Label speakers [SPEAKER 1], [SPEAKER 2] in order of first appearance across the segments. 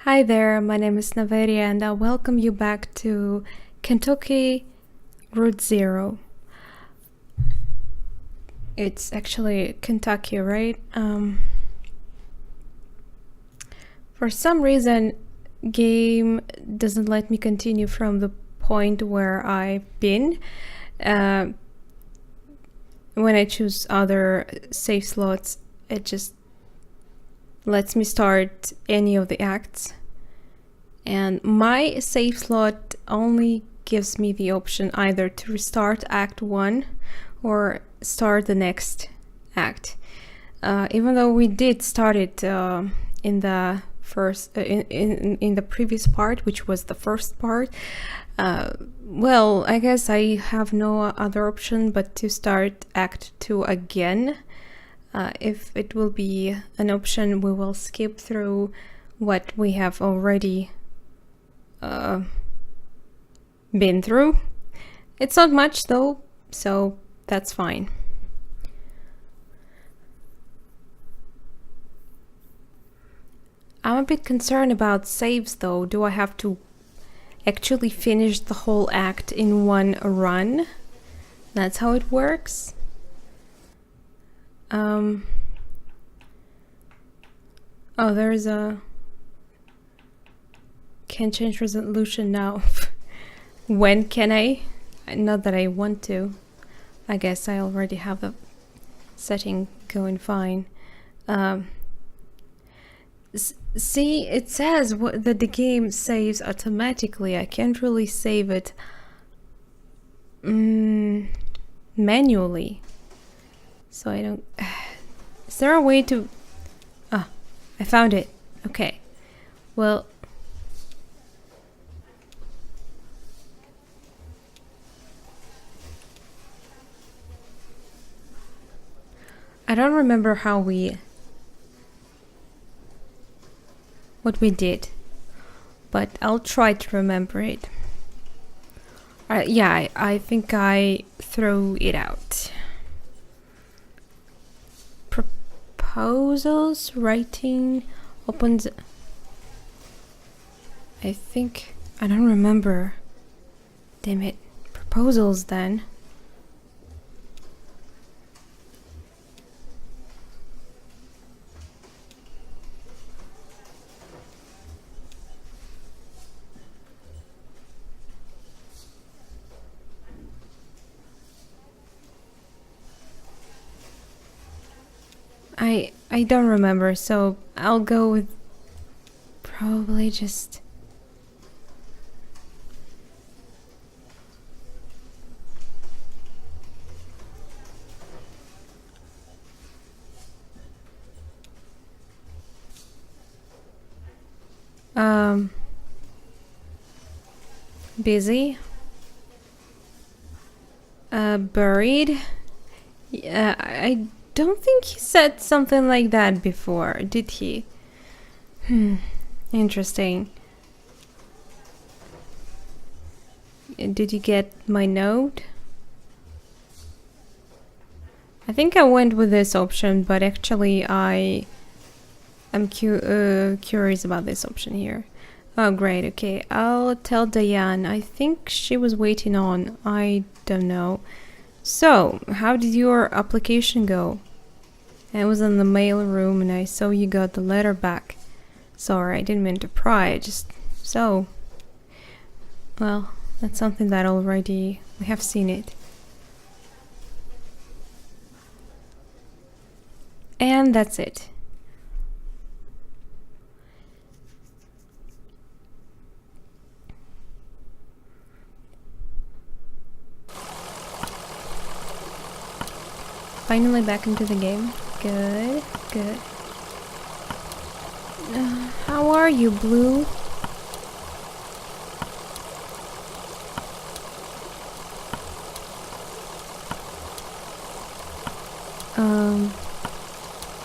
[SPEAKER 1] Hi there, my name is Naveria and I welcome you back to Kentucky Route Zero. It's actually Kentucky, right? For some reason, game doesn't let me continue from the point where I've been. When I choose other save slots, it just lets me start any of the acts. And my save slot only gives me the option either to restart Act 1 or start the next act. Even though we did start it in the first in the previous part, which was the first part, well, I guess I have no other option but to start Act 2 again. If it will be an option, we will skip through what we have already been through. It's not much though, so that's fine. I'm a bit concerned about saves though. Do I have to actually finish the whole act in one run? That's how it works? Oh, there's a... Can change resolution now. When can I? Not that I want to. I guess I already have the setting going fine. See, it says that the game saves automatically. I can't really save it manually. So I don't... Is there a way to... Ah, I found it. Okay. Well... I don't remember how what we did, but I'll try to remember it. Yeah, I think I threw it out. Proposals, writing, opens... I think... I don't remember. Damn it. Proposals then. I don't remember, so I'll go with probably just... busy. Buried. Yeah, I don't think he said something like that before, did he? Interesting. Did you get my note? I think I went with this option, but actually I'm curious about this option here. Oh, great. Okay, I'll tell Diane. I think she was waiting on. I don't know. So, how did your application go? I was in the mail room and I saw you got the letter back. Sorry, I didn't mean to pry. Just so. Well, that's something that already we have seen it. And that's it. Finally back into the game. Good, good. How are you, Blue?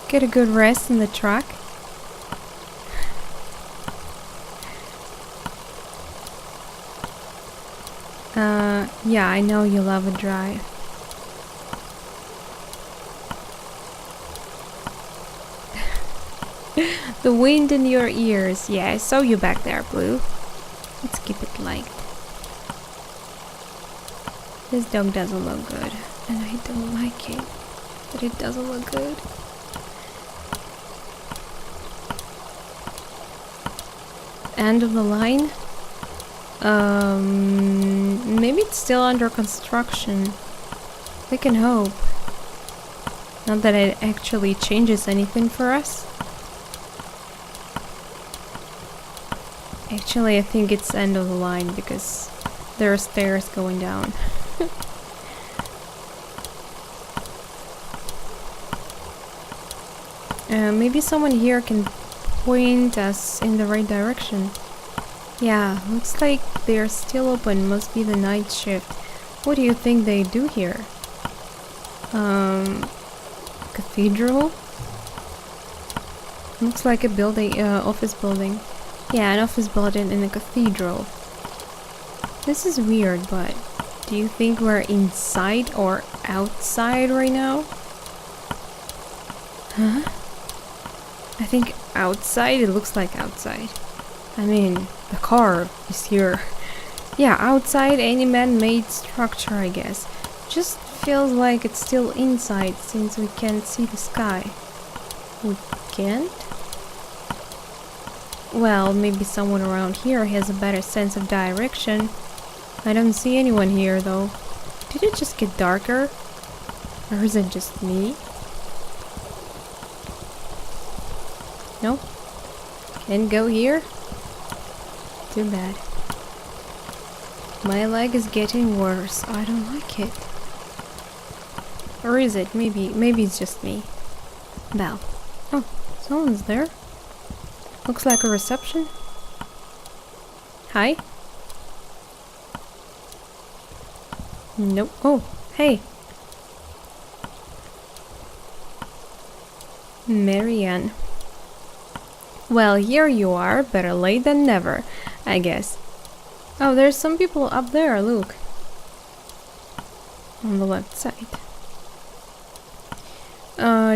[SPEAKER 1] Get a good rest in the truck. Yeah, I know you love a drive. The wind in your ears. Yeah, I saw you back there, Blue. Let's keep it light. This dog doesn't look good, and I don't like it. But it doesn't look good. End of the line? Maybe it's still under construction. We can hope. Not that it actually changes anything for us. Actually, I think it's end of the line because there are stairs going down. Maybe someone here can point us in the right direction. Yeah, looks like they're still open. Must be the night shift. What do you think they do here? Cathedral? Looks like a building, office building. Yeah, an office building in a cathedral. This is weird, but do you think we're inside or outside right now? Huh? I think outside. It looks like outside. I mean, the car is here. Yeah, outside any man-made structure, I guess. Just feels like it's still inside since we can't see the sky. We can't? Well, maybe someone around here has a better sense of direction. I don't see anyone here though. Did it just get darker? Or is it just me? No? Can't go here? Too bad. My leg is getting worse. I don't like it. Or is it? Maybe it's just me. Bell. Oh, someone's there. Looks like a reception. Hi? Nope. Oh, hey. Marianne. Well, here you are. Better late than never, I guess. Oh, there's some people up there, look. On the left side.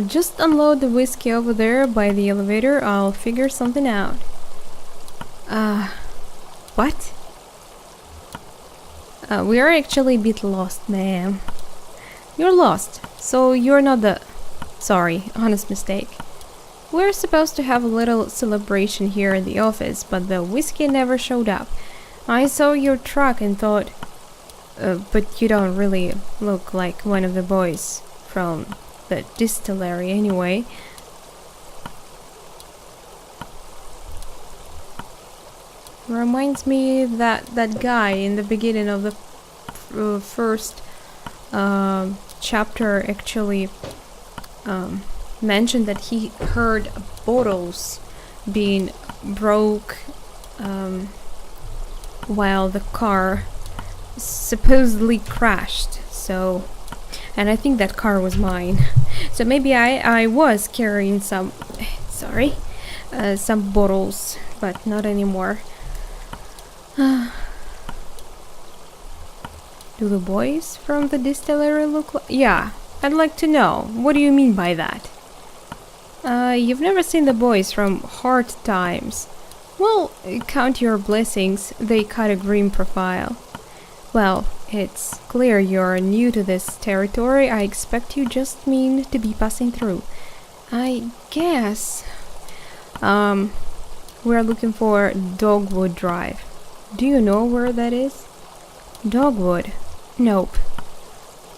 [SPEAKER 1] Just unload the whiskey over there by the elevator. I'll figure something out. What? We are actually a bit lost, ma'am. You're lost, so you're not the... Sorry, honest mistake. We're supposed to have a little celebration here in the office, but the whiskey never showed up. I saw your truck and thought... but you don't really look like one of the boys from the distillery anyway. Reminds me that guy in the beginning of the first chapter actually mentioned that he heard bottles being broke while the car supposedly crashed. So, and I think that car was mine. So maybe I was carrying some some bottles, but not anymore. Do the boys from the distillery look like... Yeah, I'd like to know. What do you mean by that? You've never seen the boys from Hard Times. Well, count your blessings, they cut a grim profile. Well, it's clear you're new to this territory. I expect you just mean to be passing through. I guess... we're looking for Dogwood Drive. Do you know where that is? Dogwood? Nope.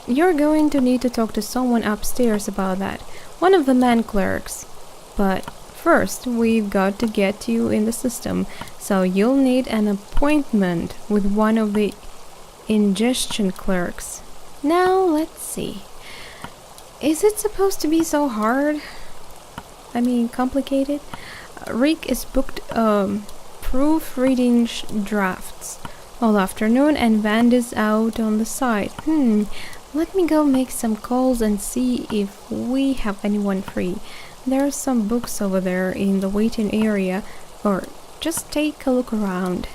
[SPEAKER 1] You're going to need to talk to someone upstairs about that. One of the man clerks. But first, we've got to get you in the system, so you'll need an appointment with one of the ingestion clerks. Now, let's see. Is it supposed to be so hard? I mean, complicated? Rick is booked proofreading drafts all afternoon, and Vanda's out on the side. Let me go make some calls and see if we have anyone free. There are some books over there in the waiting area, or just take a look around.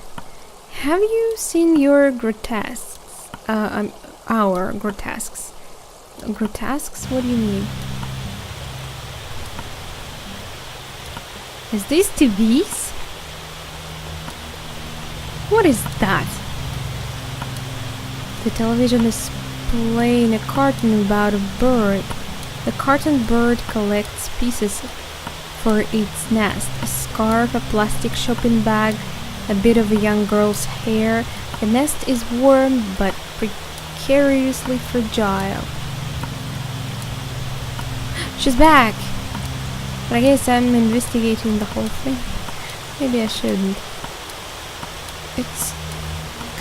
[SPEAKER 1] Have you seen your grotesques? Our grotesques. Grotesques? What do you mean? Is these TVs? What is that? The television is playing a cartoon about a bird. The cartoon bird collects pieces for its nest. A scarf, a plastic shopping bag, a bit of a young girl's hair. The nest is warm but precariously fragile. She's back! But I guess I'm investigating the whole thing. Maybe I shouldn't. It's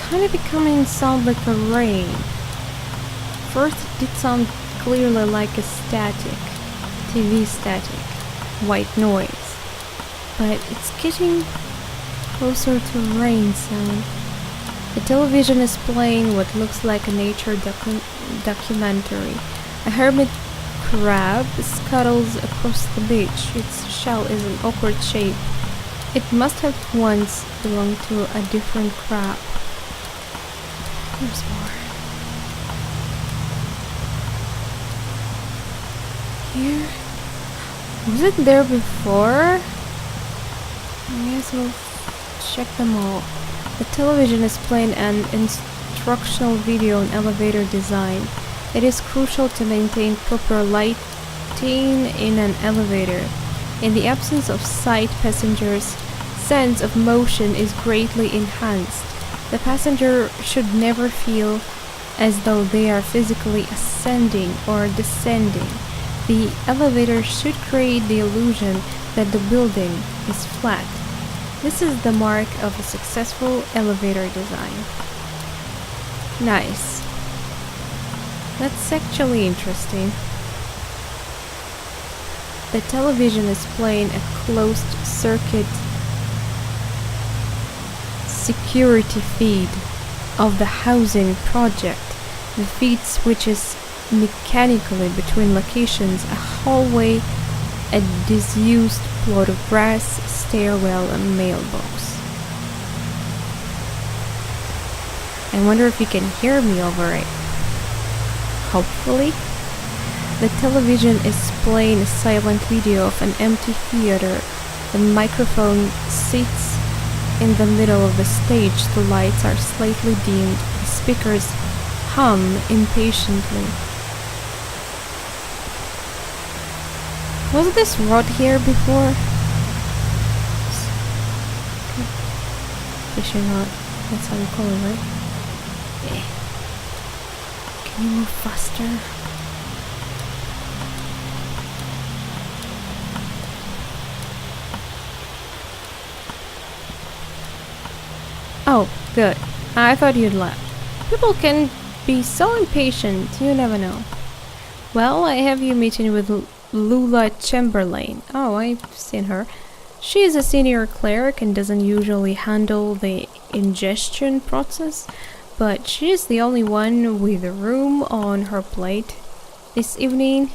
[SPEAKER 1] kind of becoming sound like a rain. First it did sound clearly like a static, TV static, white noise. But it's getting closer to rain sound. The television is playing what looks like a nature documentary. A hermit crab scuttles across the beach. Its shell is an awkward shape. It must have once belonged to a different crab. There's more. Here? Was it there before? I guess we'll check them all. The television is playing an instructional video on elevator design. It is crucial to maintain proper lighting in an elevator. In the absence of sight, passengers' sense of motion is greatly enhanced. The passenger should never feel as though they are physically ascending or descending. The elevator should create the illusion that the building is flat. This is the mark of a successful elevator design. Nice. That's actually interesting. The television is playing a closed circuit security feed of the housing project. The feed switches mechanically between locations, a hallway, a disused plot of grass, stairwell, and mailbox. I wonder if you can hear me over it. Hopefully. The television is playing a silent video of an empty theater. The microphone sits in the middle of the stage. The lights are slightly dimmed. The speakers hum impatiently. Was this rod here before? Fishing rod. That's how you call it, right? Yeah. Can you move faster? Oh, good. I thought you'd left. People can be so impatient, you never know. Well, I have you meeting with Lula Chamberlain. Oh, I've seen her. She is a senior cleric and doesn't usually handle the ingestion process, but she is the only one with room on her plate this evening.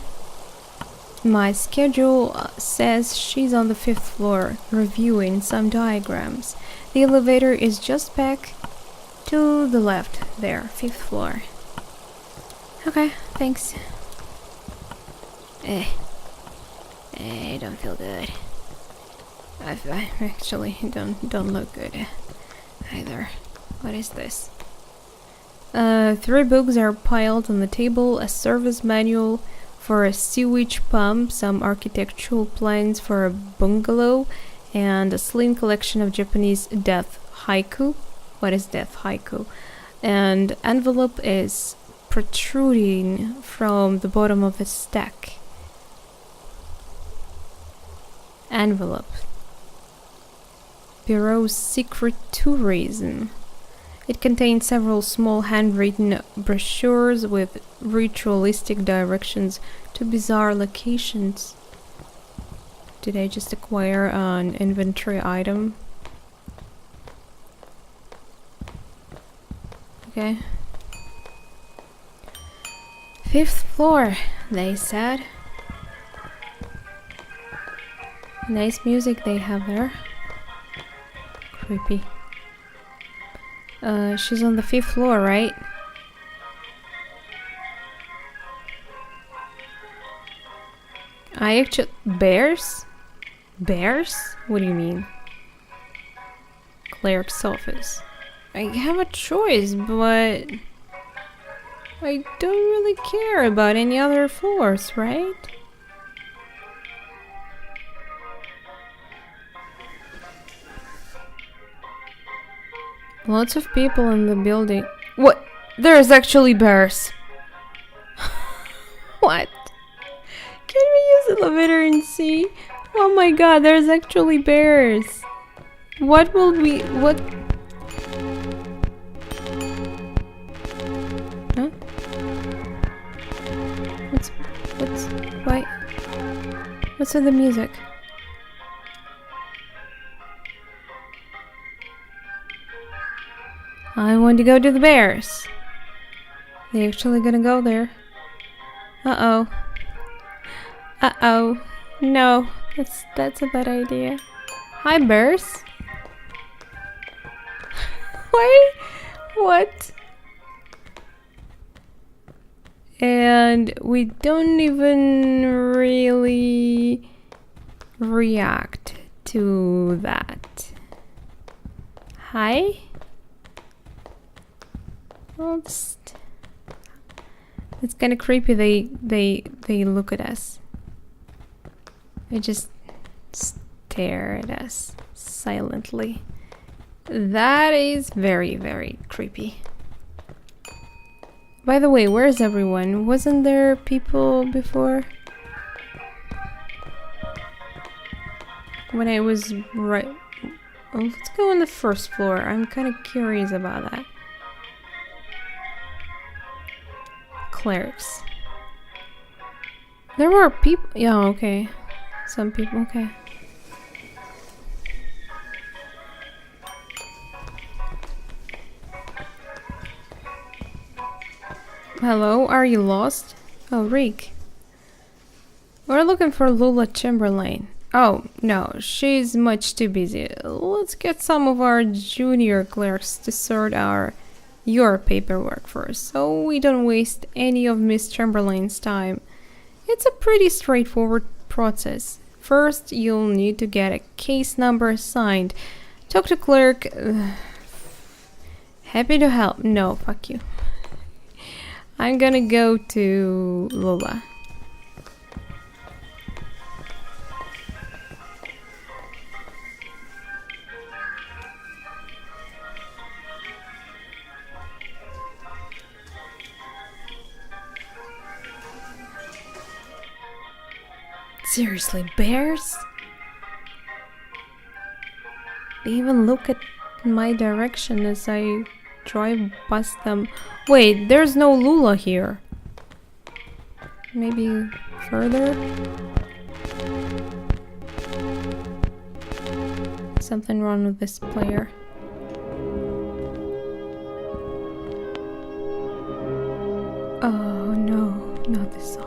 [SPEAKER 1] My schedule says she's on the 5th floor, reviewing some diagrams. The elevator is just back to the left there, 5th floor. Okay, thanks. I don't feel good. I actually don't look good either. What is this? 3 books are piled on the table, a service manual for a sewage pump, some architectural plans for a bungalow, and a slim collection of Japanese death haiku. What is death haiku? And envelope is protruding from the bottom of a stack. Envelope. Bureau's Secret Tourism. It contains several small handwritten brochures with ritualistic directions to bizarre locations. Did I just acquire an inventory item? Okay. 5th floor, they said. Nice music they have there. Creepy. She's on the 5th floor, right? I actually... Bears? Bears? What do you mean? Clerk's office. I have a choice, but I don't really care about any other floors, right? Lots of people in the building. What? There's actually bears. What? Can we use elevator and see? Oh my god, there's actually bears. What will we... What? Huh? Why? What's with the music? I want to go to the bears. They actually gonna go there? Uh-oh. Uh-oh. No, that's a bad idea. Hi, bears. Why? What? And we don't even really react to that. Hi? Well, it's kind of creepy. They look at us. They just stare at us silently. That is very, very creepy. By the way, where is everyone? Wasn't there people before? When I was right... Oh, let's go on the first floor. I'm kind of curious about that. Clerics. There were people... Yeah, okay. Some people, okay. Hello, are you lost? Oh, Rick. We're looking for Lula Chamberlain. Oh, no, she's much too busy. Let's get some of our junior clerks to sort your paperwork first, so we don't waste any of Miss Chamberlain's time. It's a pretty straightforward process. First, you'll need to get a case number assigned. Talk to clerk. Happy to help. No, fuck you. I'm gonna go to Lula. Seriously, bears? They even look at my direction as I drive past them. Wait, there's no Lula here. Maybe further? Something wrong with this player. Oh no, not this song.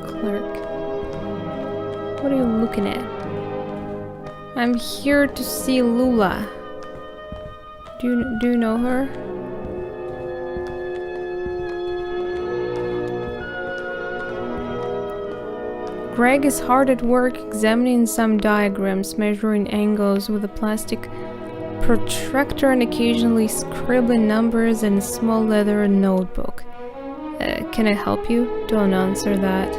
[SPEAKER 1] Clerk. What are you looking at? I'm here to see Lula. Do you know her? Greg is hard at work examining some diagrams, measuring angles with a plastic protractor and occasionally scribbling numbers in a small leather notebook. Can I help you? Don't answer that.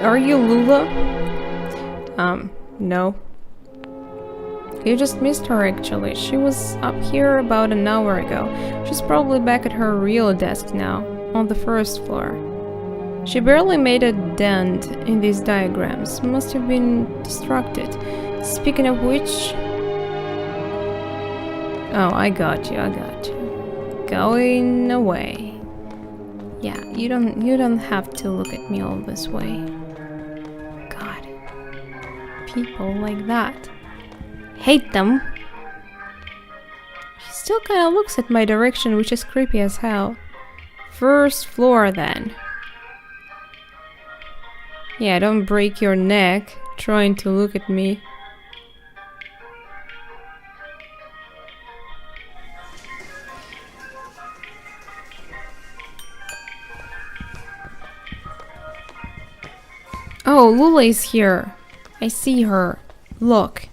[SPEAKER 1] Are you Lula? No. You just missed her actually. She was up here about an hour ago. She's probably back at her real desk now, on the first floor. She barely made a dent in these diagrams. Must have been distracted. Speaking of which... Oh, I got you. Going away. Yeah, you don't have to look at me all this way. God. People like that. Hate them. He still kind of looks at my direction, which is creepy as hell. First floor then. Yeah, don't break your neck trying to look at me. Oh, Lula is here. I see her. Look.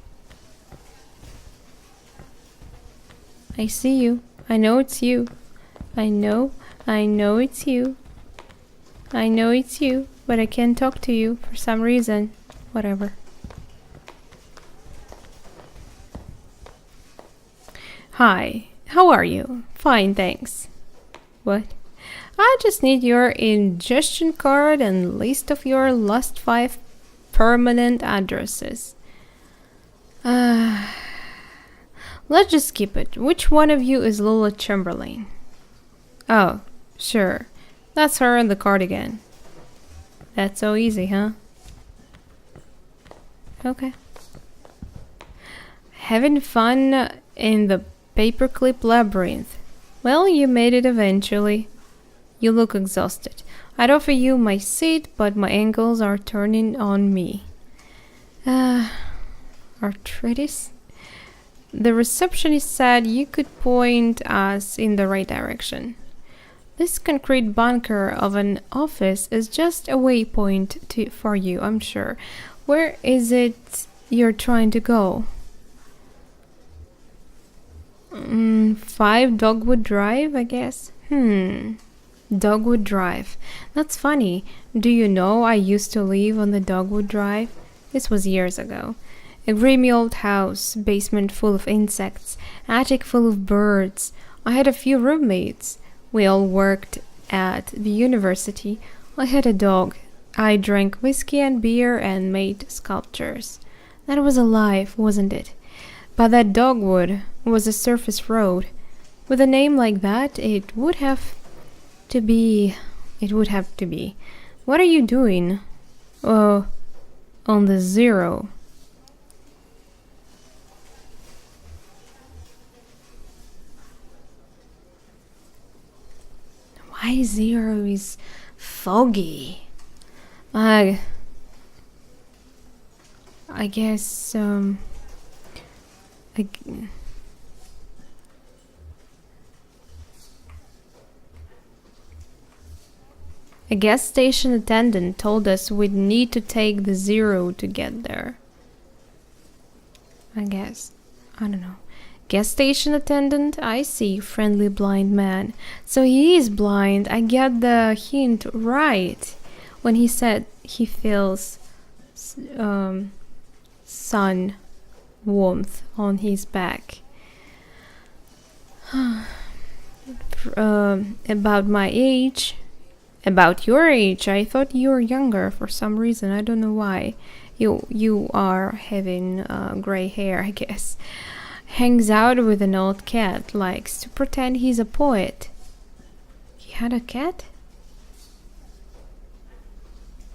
[SPEAKER 1] I see you. I know it's you. I know it's you. I know it's you, but I can't talk to you for some reason. Whatever. Hi, how are you? Fine, thanks. What? I just need your ingestion card and list of your last 5 permanent addresses. Let's just skip it. Which one of you is Lola Chamberlain? Oh, sure. That's her in the cardigan. That's so easy, huh? Okay. Having fun in the paperclip labyrinth. Well, you made it eventually. You look exhausted. I'd offer you my seat, but my ankles are turning on me. Arthritis? The receptionist said you could point us in the right direction. This concrete bunker of an office is just a waypoint for you, I'm sure. Where is it you're trying to go? 5 Dogwood Drive, I guess. Dogwood Drive. That's funny. Do you know I used to live on the Dogwood Drive? This was years ago. A grimy old house, basement full of insects, attic full of birds. I had a few roommates. We all worked at the university. I had a dog. I drank whiskey and beer and made sculptures. That was a life, wasn't it? But that Dogwood was a surface road. With a name like that, it would have to be. What are you doing? On the zero. Why zero is foggy? I guess a gas station attendant told us we'd need to take the zero to get there. I guess. I don't know. Gas station attendant? I see. Friendly blind man. So he is blind. I get the hint right when he said he feels sun warmth on his back. About my age. About your age. I thought you were younger for some reason. I don't know why. You are having gray hair, I guess. Hangs out with an old cat. Likes to pretend he's a poet. He had a cat?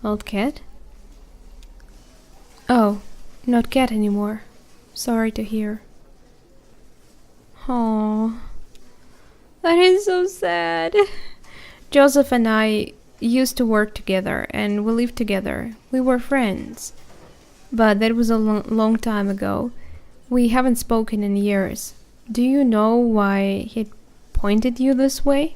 [SPEAKER 1] Old cat? Oh, not cat anymore. Sorry to hear. Oh, that is so sad. Joseph and I used to work together and we lived together. We were friends. But that was a long time ago. We haven't spoken in years. Do you know why he pointed you this way?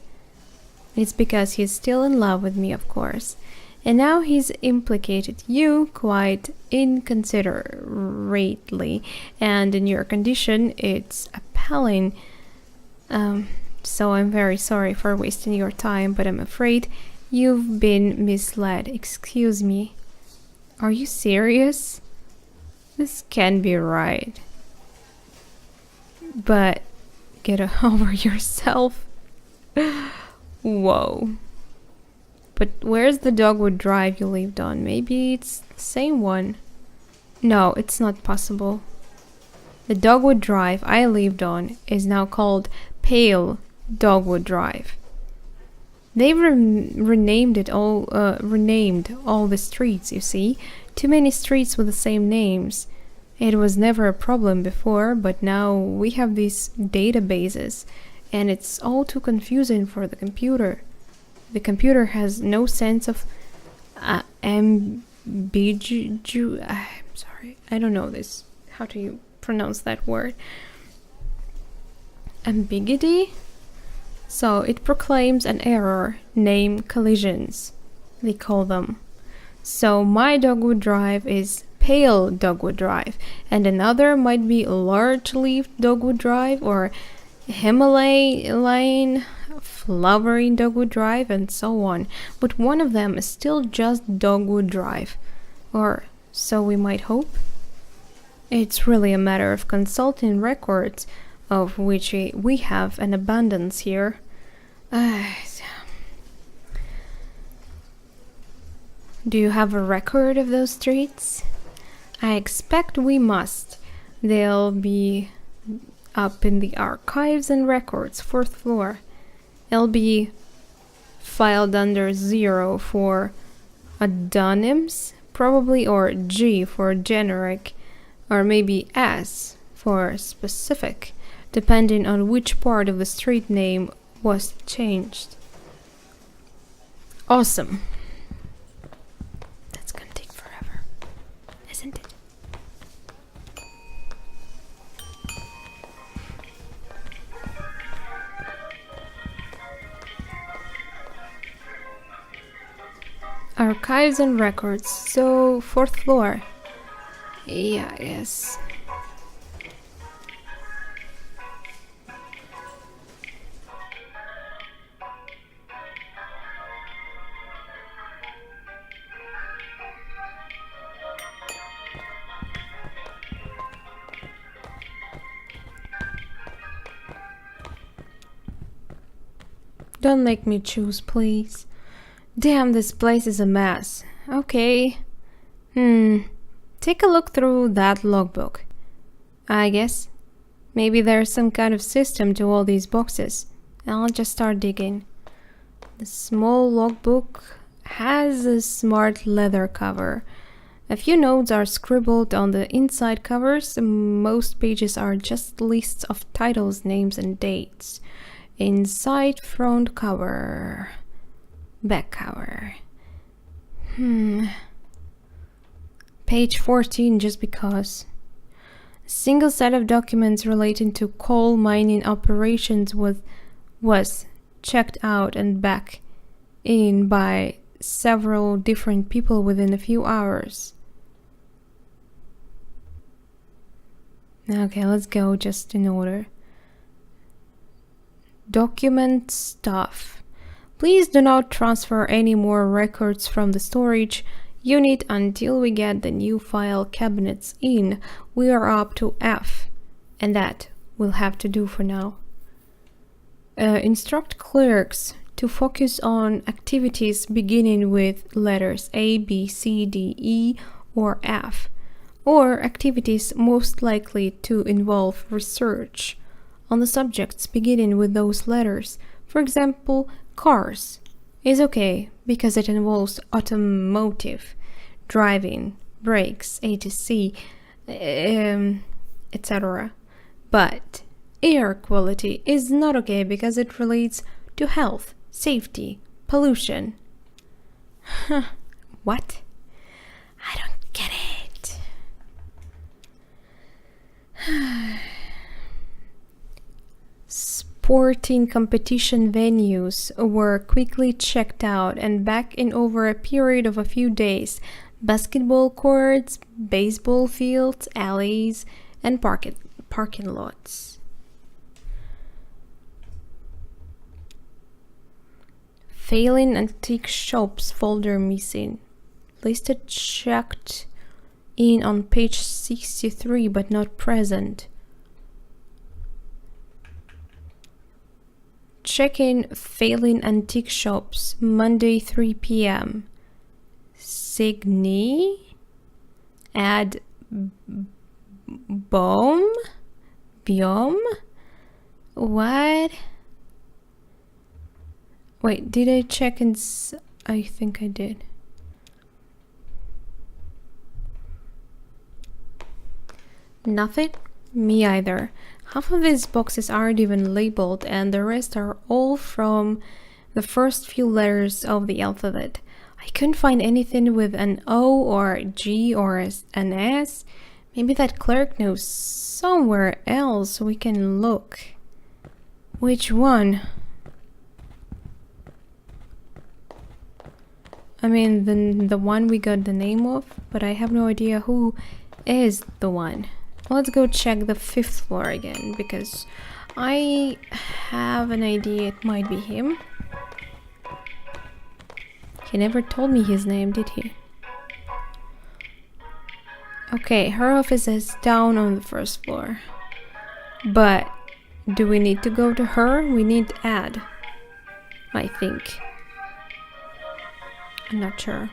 [SPEAKER 1] It's because he's still in love with me, of course. And now he's implicated you quite inconsiderately. And in your condition, it's appalling. So I'm very sorry for wasting your time, but I'm afraid you've been misled. Excuse me. Are you serious? This can't be right. But get over yourself. Whoa. But where's the Dogwood Drive you lived on? Maybe it's the same one. No, it's not possible. The Dogwood Drive I lived on is now called Pale Dogwood Drive. They've renamed all the streets, you see. Too many streets with the same names. It was never a problem before, but now we have these databases, and it's all too confusing for the computer. The computer has no sense of I'm sorry, I don't know this. How do you pronounce that word? Ambiguity? So it proclaims an error, name collisions, they call them. So my Dogwood Drive is pale Dogwood Drive, and another might be large-leaved Dogwood Drive or Himalayan flowering Dogwood Drive, and so on. But one of them is still just Dogwood Drive, or so we might hope. It's really a matter of consulting records, of which we have an abundance here. Do you have a record of those streets? I expect we must. They'll be up in the archives and records, 4th floor. It'll be filed under 0 for adonyms, probably, or G for generic, or maybe S for specific, depending on which part of the street name was changed. Awesome. That's gonna take forever, isn't it? Archives and records, so 4th floor. Yeah, yes. Don't make me choose, please. Damn, this place is a mess. Okay. Take a look through that logbook. I guess. Maybe there's some kind of system to all these boxes. I'll just start digging. The small logbook has a smart leather cover. A few notes are scribbled on the inside covers. Most pages are just lists of titles, names, and dates. Inside front cover. Back cover. Page 14, just because. A single set of documents relating to coal mining operations was checked out and back in by several different people within a few hours. Okay, let's go just in order. Document stuff. Please do not transfer any more records from the storage unit until we get the new file cabinets in. We are up to F, and that will have to do for now. Instruct clerks to focus on activities beginning with letters A, B, C, D, E, or F, or activities most likely to involve research on the subjects beginning with those letters. For example, cars is okay because it involves automotive, driving, brakes, A to C, etc. But air quality is not okay because it relates to health, safety, pollution. What? I don't get it. Sporting competition venues were quickly checked out and back in over a period of a few days. Basketball courts, baseball fields, alleys, and parking lots. Failing antique shops folder missing. Listed checked in on page 63 but not present. Check-in failing antique shops, Monday 3 p.m. Signy? Add Biom? What? Wait, did I check in? I think I did. Nothing? Me either. Half of these boxes aren't even labeled and the rest are all from the first few letters of the alphabet. I couldn't find anything with an O or G or an S. Maybe that clerk knows somewhere else we can look. Which one? I mean, the one we got the name of, but I have no idea who is the one. Let's go check the 5th floor again, because I have an idea it might be him. He never told me his name, did he? Okay, her office is down on the 1st floor. But do we need to go to her? We need Ed, I think. I'm not sure.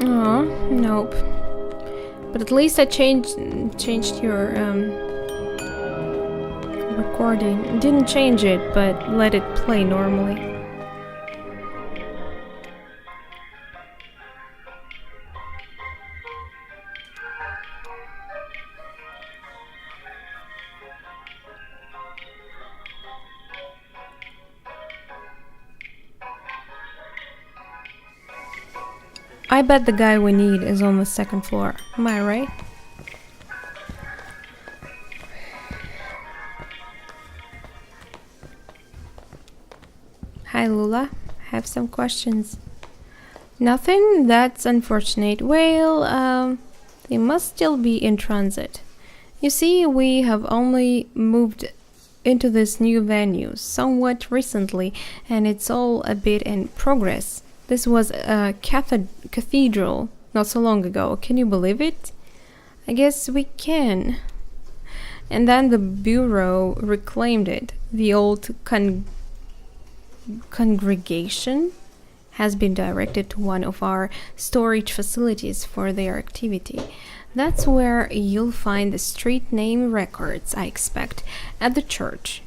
[SPEAKER 1] Oh, nope. But at least I changed your recording. Didn't change it, but let it play normally. I bet the guy we need is on the 2nd floor. Am I right? Hi Lula, have some questions. Nothing? That's unfortunate. Well, they must still be in transit. You see, we have only moved into this new venue somewhat recently, and it's all a bit in progress. This was a cathedral not so long ago. Can you believe it? I guess we can. And then the bureau reclaimed it. The old congregation has been directed to one of our storage facilities for their activity. That's where you'll find the street name records, I expect, at the church.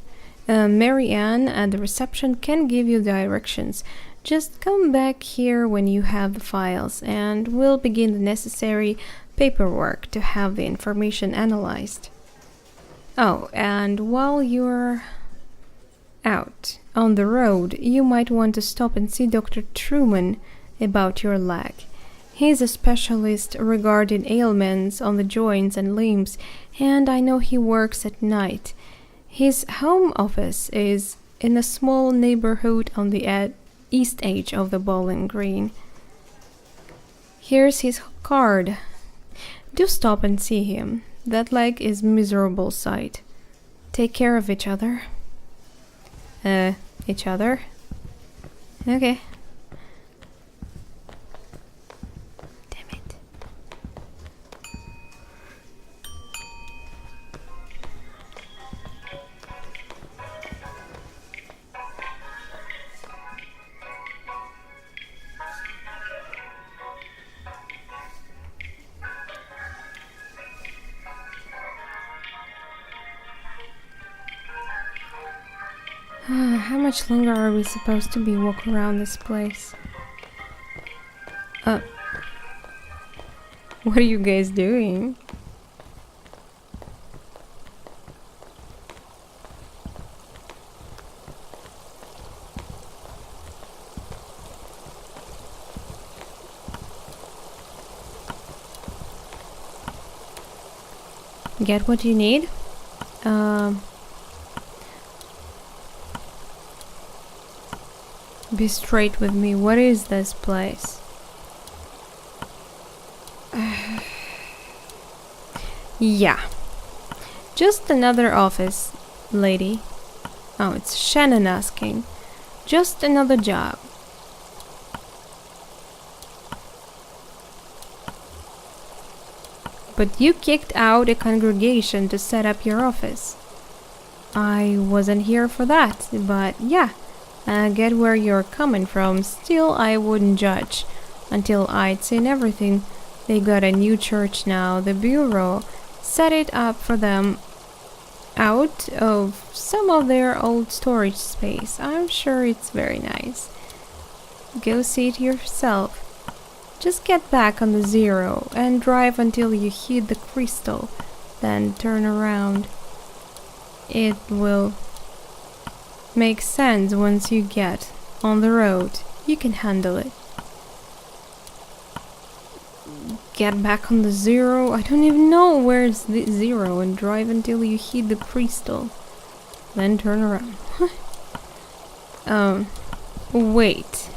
[SPEAKER 1] Mary Ann at the reception can give you directions. Just come back here when you have the files, and we'll begin the necessary paperwork to have the information analyzed. Oh, and while you're out on the road, you might want to stop and see Dr. Truman about your leg. He's a specialist regarding ailments on the joints and limbs, and I know he works at night. His home office is in a small neighborhood on the east edge of the Bowling Green. Here's his card. Do stop and see him. That leg is miserable sight. Take care of each other. Each other? Okay. Damn it. How much longer are we supposed to be walking around this place? What are you guys doing? Get what you need? Be straight with me. What is this place? Yeah. Just another office, lady. Oh, it's Shannon asking. Just another job. But you kicked out a congregation to set up your office. I wasn't here for that, but yeah. I get where you're coming from. Still, I wouldn't judge until I'd seen everything. They got a new church now. The bureau set it up for them out of some of their old storage space. I'm sure it's very nice. Go see it yourself. Just get back on the 0 and drive until you hit the crystal, then turn around. It will make sense once you get on the road. You can handle it. get back on the zero. I don't even know where's the zero, and drive until you hit the crystal. Then turn around. Wait.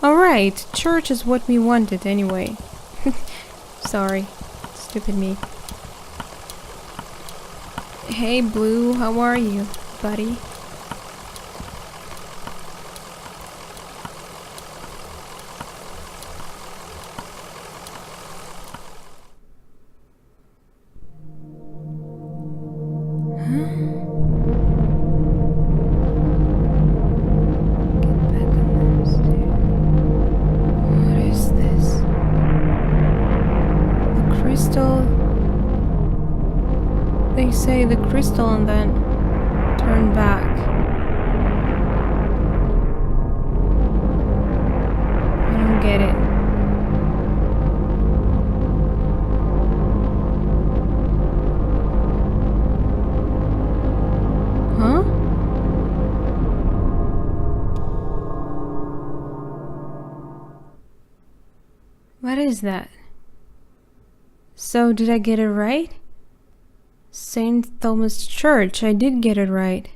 [SPEAKER 1] Alright, church is what we wanted anyway. Sorry, stupid me. Hey Blue, how are you, buddy? They say the crystal and then turn back. I don't get it. Huh? What is that? So did I get it right? St. Thomas Church, I did get it right.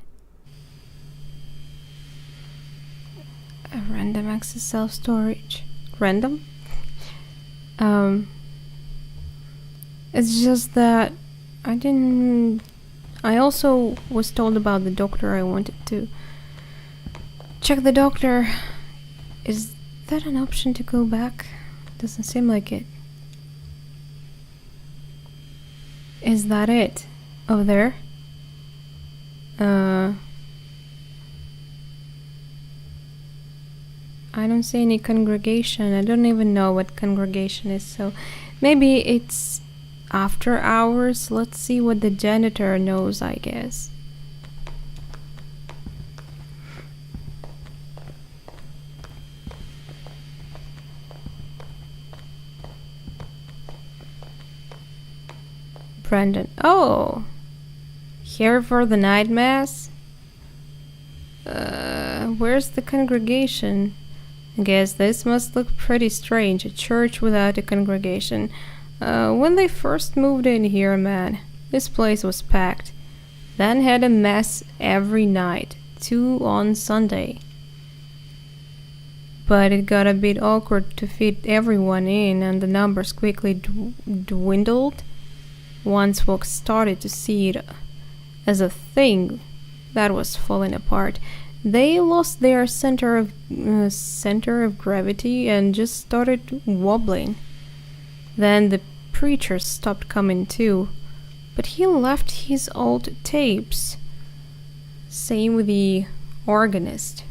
[SPEAKER 1] A random access self-storage. Random? It's just that I also was told about the doctor. I wanted to check the doctor. Is that an option to go back? Doesn't seem like it. Is that it? Over there? I don't see any congregation. I don't even know what congregation is, so maybe it's after hours. Let's see what the janitor knows, I guess. Brandon. Oh! Here for the night mass? Where's the congregation? I guess this must look pretty strange, a church without a congregation. When they first moved in here, man, this place was packed. Then had a mass every night, 2 on Sunday. But it got a bit awkward to fit everyone in, and the numbers quickly dwindled once folks started to see it as a thing that was falling apart. They lost their center of gravity and just started wobbling. Then the preacher stopped coming too, but he left his old tapes. Same with the organist.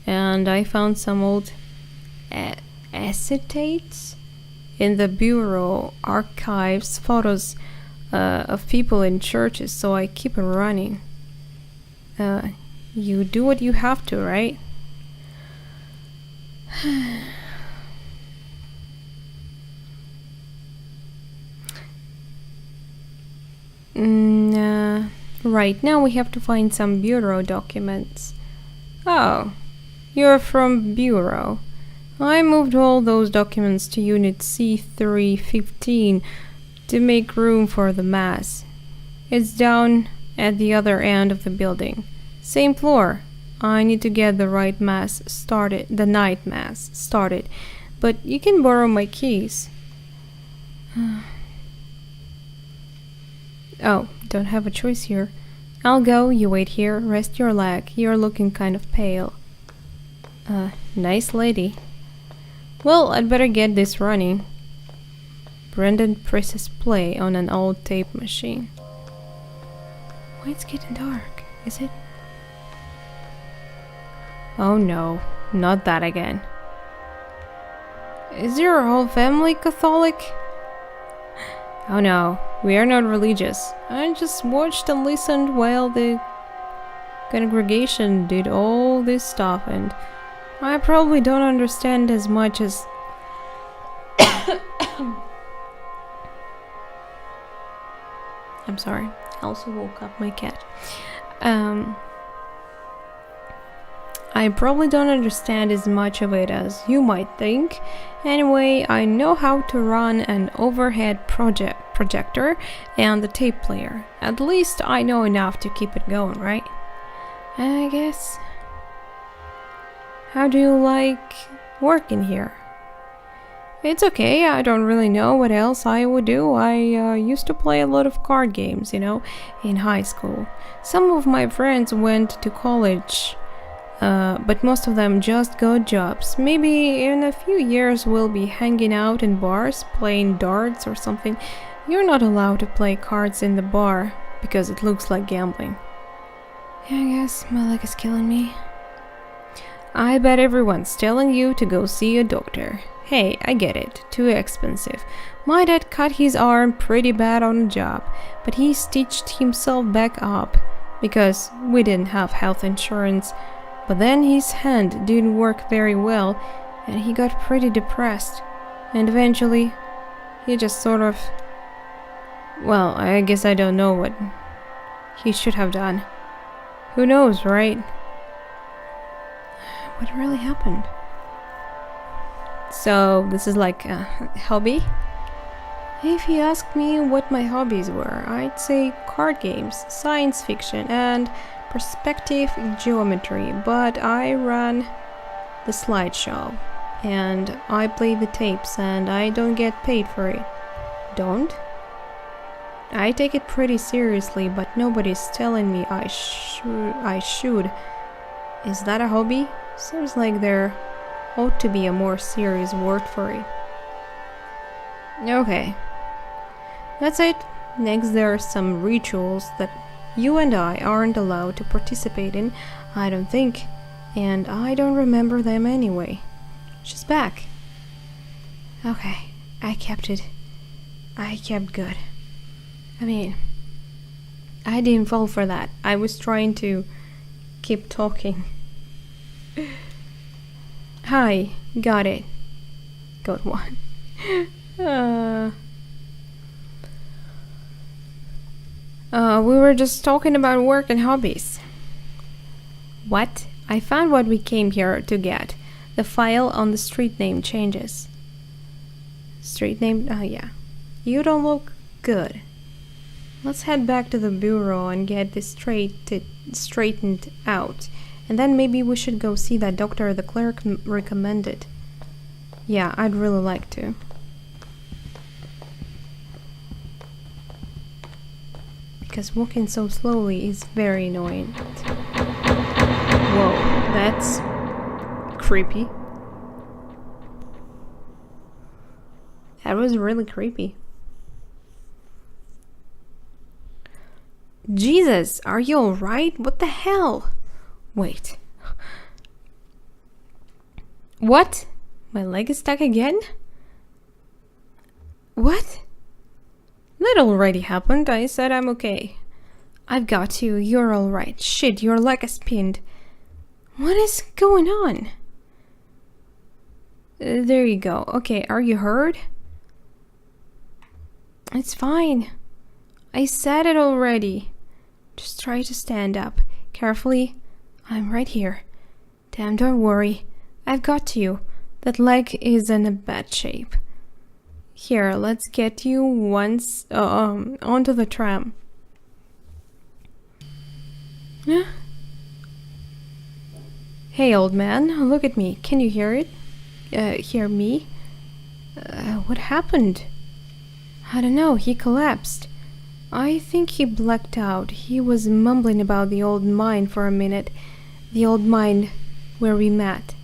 [SPEAKER 1] And I found some old acetates in the bureau archives, photos of people in churches, so I keep it running. You do what you have to, right? Right, now we have to find some bureau documents. Oh, you're from bureau. I moved all those documents to unit C315 to make room for the mass. It's down at the other end of the building. Same floor. I need to get the night mass started, but you can borrow my keys. Oh, don't have a choice here. I'll go, you wait here, rest your leg. You're looking kind of pale. Nice lady. Well, I'd better get this running. Brendan presses play on an old tape machine. Why it's getting dark, is it? Oh no, not that again. Is your whole family Catholic? Oh no, we are not religious. I just watched and listened while the congregation did all this stuff, and I probably don't understand as much as... I'm sorry, I also woke up my cat. I I probably don't understand as much of it as you might think. Anyway, I know how to run an overhead projector and the tape player. At least I know enough to keep it going, right? I guess. How do you like working here? It's okay, I don't really know what else I would do. I used to play a lot of card games, in high school. Some of my friends went to college, but most of them just got jobs. Maybe in a few years we'll be hanging out in bars, playing darts or something. You're not allowed to play cards in the bar, because it looks like gambling. Yeah, I guess my leg is killing me. I bet everyone's telling you to go see a doctor. Hey, I get it, too expensive. My dad cut his arm pretty bad on a job, but he stitched himself back up because we didn't have health insurance. But then his hand didn't work very well and he got pretty depressed. And eventually, he just sort of... Well, I guess I don't know what he should have done. Who knows, right? What really happened? So, this is like a hobby? If you asked me what my hobbies were, I'd say card games, science fiction, and perspective geometry. But I run the slideshow, and I play the tapes, and I don't get paid for it. Don't? I take it pretty seriously, but nobody's telling me I should. Is that a hobby? Seems like there ought to be a more serious word for it. Okay. That's it. Next, there are some rituals that you and I aren't allowed to participate in, I don't think. And I don't remember them anyway. She's back. Okay, I kept it. I kept good. I mean, I didn't fall for that. I was trying to keep talking. Hi, got it. Got one. We were just talking about work and hobbies. What? I found what we came here to get. The file on the street name changes. Street name? Oh yeah. You don't look good. Let's head back to the bureau and get this straightened out. And then maybe we should go see that doctor the clerk recommended. Yeah, I'd really like to. Because walking so slowly is very annoying. Whoa, that's creepy. That was really creepy. Jesus, are you alright? What the hell? Wait. What? My leg is stuck again? What? That already happened. I said I'm okay. I've got you. You're alright. Shit, your leg is pinned. What is going on? There you go. Okay, are you hurt? It's fine. I said it already. Just try to stand up. Carefully. I'm right here. Damn, don't worry. I've got you. That leg is in a bad shape. Here, let's get you onto the tram. Yeah. Hey, old man, look at me. Can you hear it? Hear me? What happened? I don't know, he collapsed. I think he blacked out. He was mumbling about the old mine for a minute. The old mine where we met.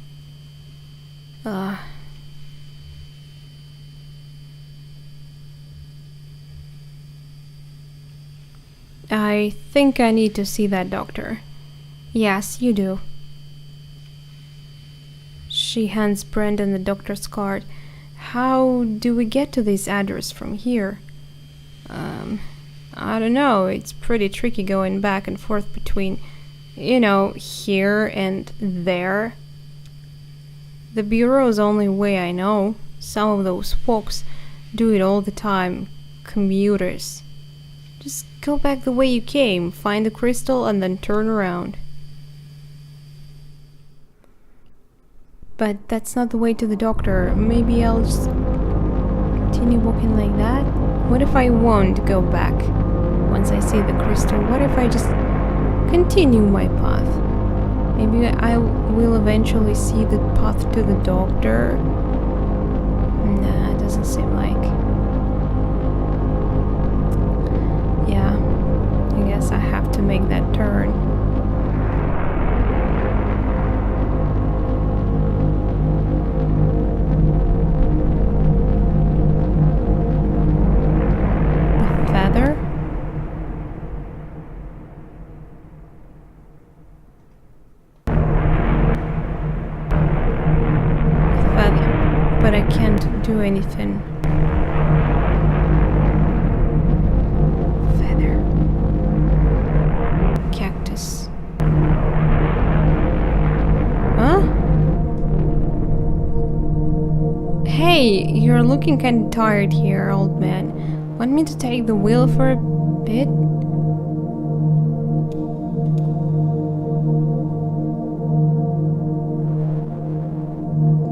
[SPEAKER 1] I think I need to see that doctor. Yes, you do. She hands Brendan the doctor's card. How do we get to this address from here? I don't know. It's pretty tricky going back and forth between, here and there. The bureau's the only way I know. Some of those folks do it all the time. Commuters. Just go back the way you came, find the crystal, and then turn around. But that's not the way to the doctor. Maybe I'll just continue walking like that? What if I won't go back once I see the crystal? What if I just continue my path? Maybe I will eventually see the path to the doctor. Nah, it doesn't seem like. Yeah, I guess I have to make that turn. The feather? But I can't do anything. Feather. Cactus. Huh? Hey, you're looking kind of tired here, old man. Want me to take the wheel for a bit?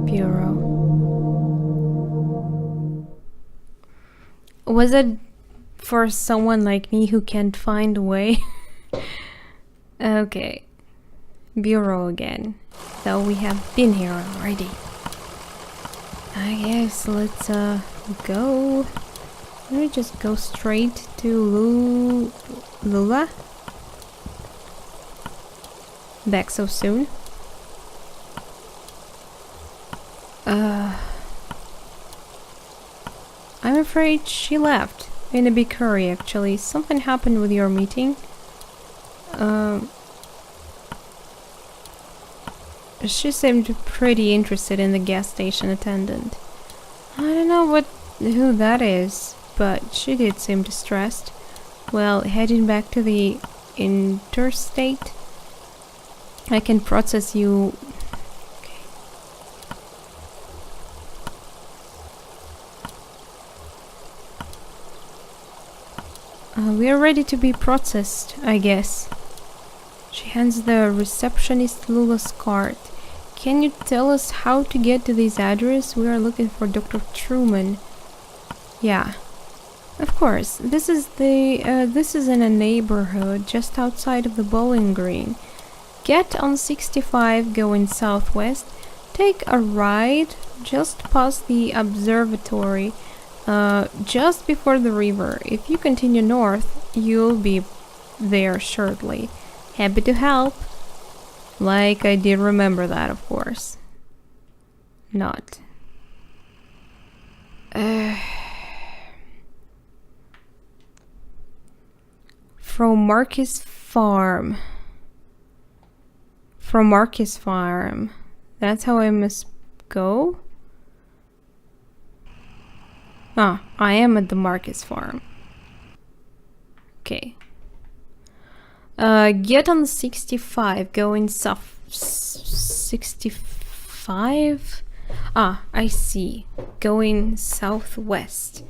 [SPEAKER 1] Bureau. Was it for someone like me who can't find a way? Okay. Bureau again. So we have been here already. I guess let's go. Let me just go straight to Lula. Back so soon. I'm afraid she left. In a big hurry, actually. Something happened with your meeting. She seemed pretty interested in the gas station attendant. I don't know who that is, but she did seem distressed. Well, heading back to the interstate, I can process you. We are ready to be processed, I guess. She hands the receptionist Lula's card. Can you tell us how to get to this address? We are looking for Dr. Truman. Yeah, of course. This is in a neighborhood just outside of the Bowling Green. Get on 65 going southwest. Take a ride just past the observatory. Just before the river. If you continue north, you'll be there shortly. Happy to help. Like I did remember that, of course. Not. From Marcus Farm. From Marcus Farm. That's how I must go? Ah, I am at the Marcus Farm. Okay. Get on 65, going south. 65? Ah, I see. Going southwest.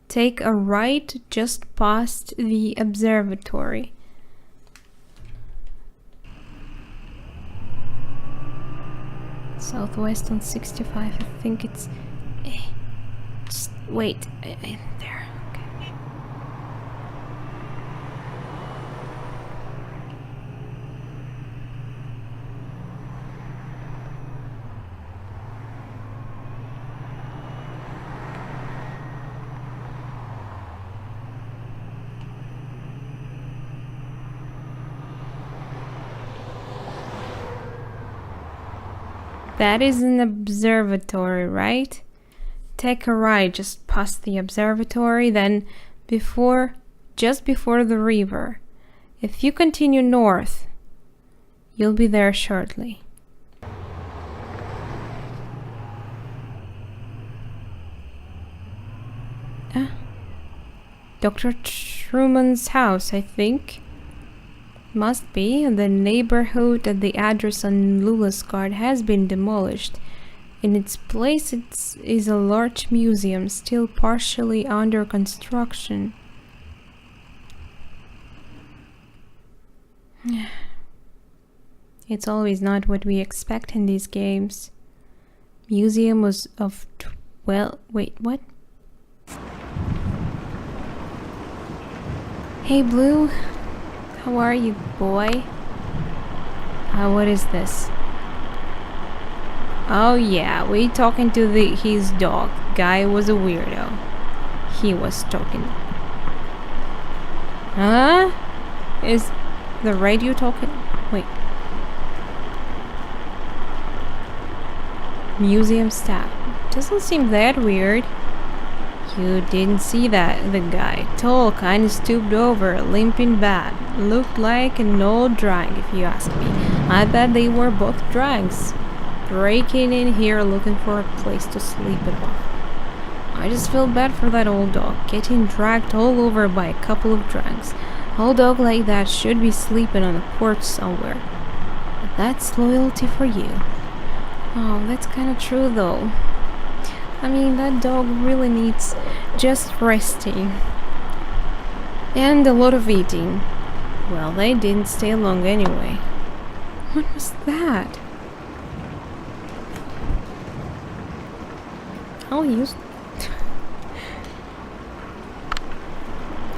[SPEAKER 1] Take a right just past the observatory. Southwest on 65, I think it's... just wait, there, okay. That is an observatory, right? Take a ride just past the observatory, then just before the river. If you continue north, you'll be there shortly. Dr. Truman's house, I think. Must be. The neighborhood at the address on Lula's card has been demolished. In its place is a large museum, still partially under construction. It's always not what we expect in these games. Museum was of 12. Wait, what? Hey, Blue. How are you, boy? What is this? Oh yeah, we talking to his dog. Guy was a weirdo. He was talking. Huh? Is the radio talking? Wait. Museum staff. Doesn't seem that weird. You didn't see that. The guy, tall, kinda stooped over, limping bad. Looked like an old drag, if you ask me. I bet they were both drags. Breaking in here looking for a place to sleep it off. I just feel bad for that old dog, getting dragged all over by a couple of drags. Old dog like that should be sleeping on a porch somewhere. But that's loyalty for you. Oh, that's kinda true though. I mean, that dog really needs just resting. And a lot of eating. Well, they didn't stay long anyway. What was that? I'll use...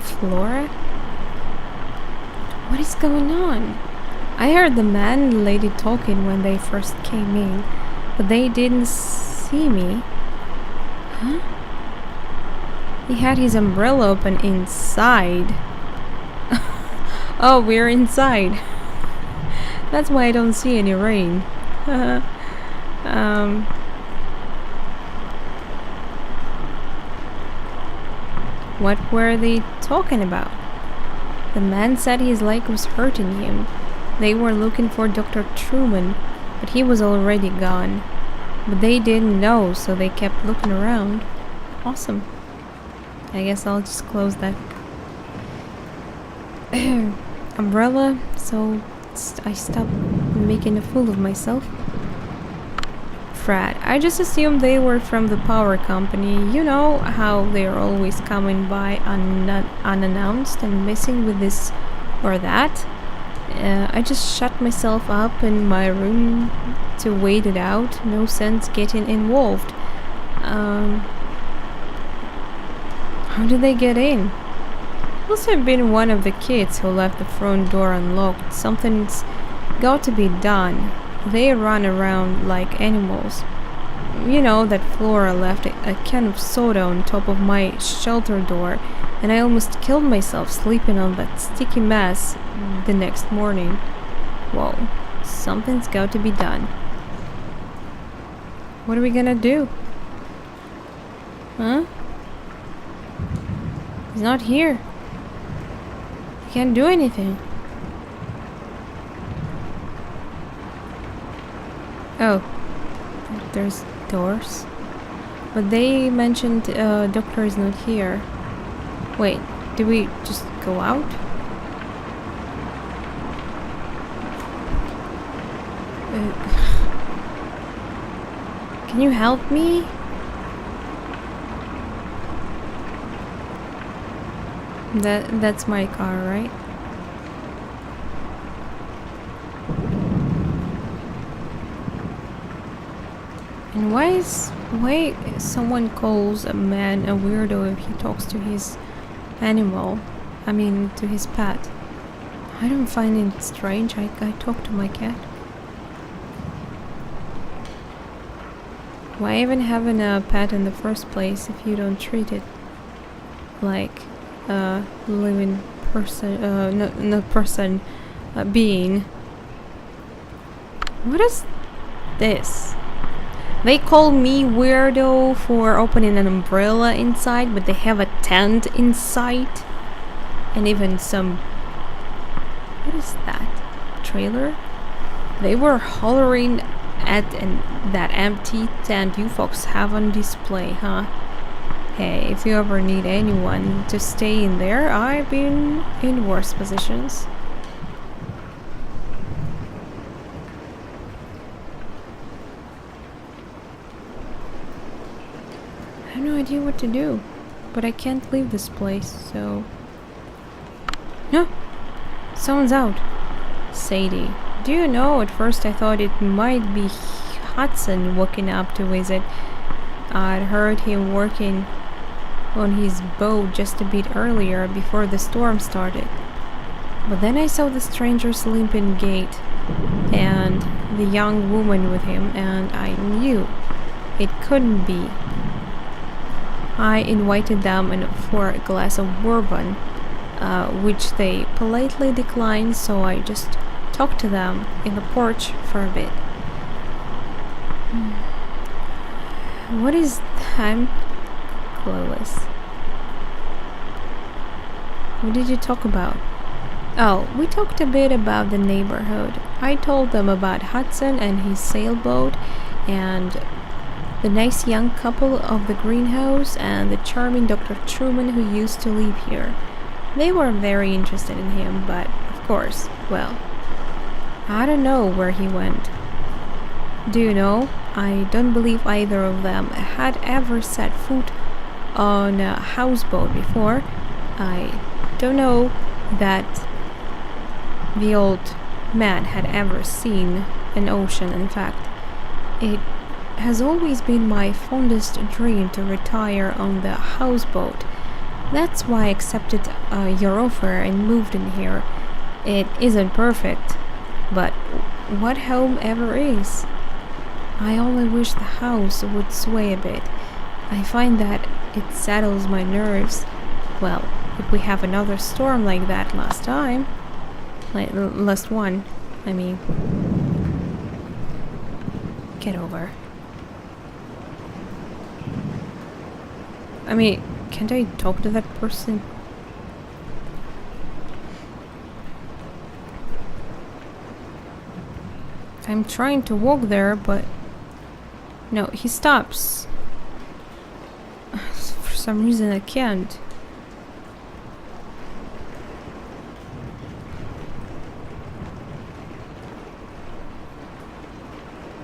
[SPEAKER 1] Flora? What is going on? I heard the man and lady talking when they first came in, but they didn't see me. Huh? He had his umbrella open inside. Oh, we're inside. That's why I don't see any rain. What were they talking about? The man said his leg was hurting him. They were looking for Dr. Truman, but he was already gone. But they didn't know, so they kept looking around. Awesome. I guess I'll just close that umbrella, so I stop making a fool of myself. Frat. I just assumed they were from the power company. You know how they're always coming by unannounced and messing with this or that? I just shut myself up in my room to wait it out. No sense getting involved. How did they get in? Must have been one of the kids who left the front door unlocked. Something's got to be done. They run around like animals. You know that Flora left a can of soda on top of my shelter door, and I almost killed myself sleeping on that sticky mess the next morning. Whoa, something's got to be done. What are we gonna do? Huh? He's not here. He can't do anything. Oh, there's doors. But they mentioned doctor is not here. Wait, did we just go out? Can you help me? That's my car, right? And why someone calls a man a weirdo if he talks to his animal? I mean, to his pet. I don't find it strange. I talk to my cat. Why even having a pet in the first place if you don't treat it like a living person, no person, being? What is this? They call me weirdo for opening an umbrella inside, but they have a tent inside. And even some... What is that? Trailer? They were hollering at that empty tent you folks have on display, huh? Hey, if you ever need anyone to stay in there, I've been in worse positions. I have no idea what to do, but I can't leave this place, so... No! Someone's out. Sadie. Do you know, at first I thought it might be Hudson walking up to visit. I'd heard him working on his boat just a bit earlier before the storm started. But then I saw the stranger's limping gait and the young woman with him, and I knew it couldn't be. I invited them in for a glass of bourbon, which they politely declined, so I just talked to them in the porch for a bit. What is time? Clueless. What did you talk about? Oh, we talked a bit about the neighborhood. I told them about Hudson and his sailboat, and the nice young couple of the greenhouse, and the charming Dr. Truman who used to live here. They were very interested in him, but of course, well, I don't know where he went. Do you know, I don't believe either of them had ever set foot on a houseboat before. I don't know that the old man had ever seen an ocean. In fact, it has always been my fondest dream to retire on the houseboat. That's why I accepted your offer and moved in here. It isn't perfect, but what home ever is? I only wish the house would sway a bit. I find that it settles my nerves. Well, if we have another storm like that last one, I mean. Get over. I mean, can't I talk to that person? I'm trying to walk there, but no, he stops. For some reason I can't.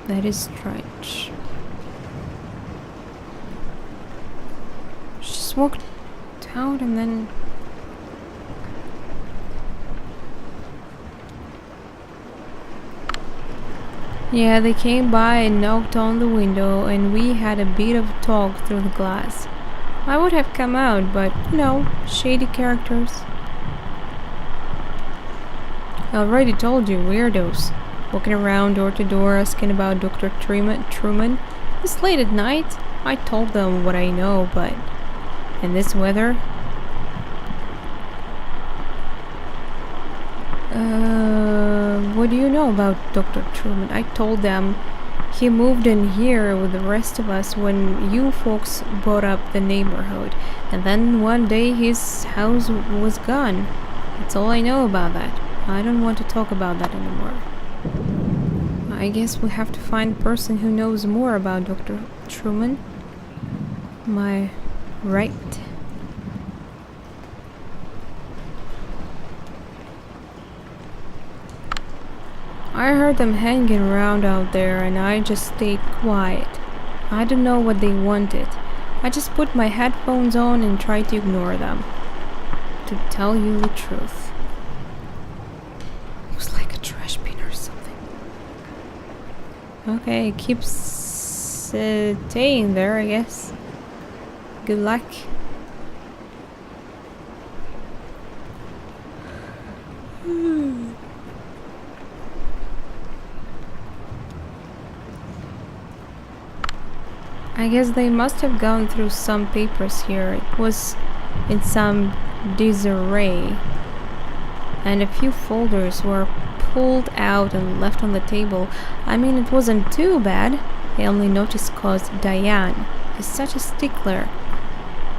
[SPEAKER 1] That is strange. She just walked out and then... Yeah, they came by and knocked on the window, and we had a bit of talk through the glass. I would have come out, but, you know, shady characters. I already told you, weirdos. Walking around door to door asking about Dr. Truman. It's late at night. I told them what I know, but in this weather... what do you know about Dr. Truman? I told them he moved in here with the rest of us when you folks bought up the neighborhood, and then one day his house was gone. That's all I know about that. I don't want to talk about that anymore. I guess we have to find a person who knows more about Dr. Truman. Am I right? I heard them hanging around out there and I just stayed quiet. I don't know what they wanted. I just put my headphones on and tried to ignore them. To tell you the truth. Looks like a trash bin or something. Okay, it keeps staying there, I guess. Good luck. I guess they must have gone through some papers here. It was in some disarray, and a few folders were pulled out and left on the table. I mean, it wasn't too bad. I only noticed cause Diane is such a stickler.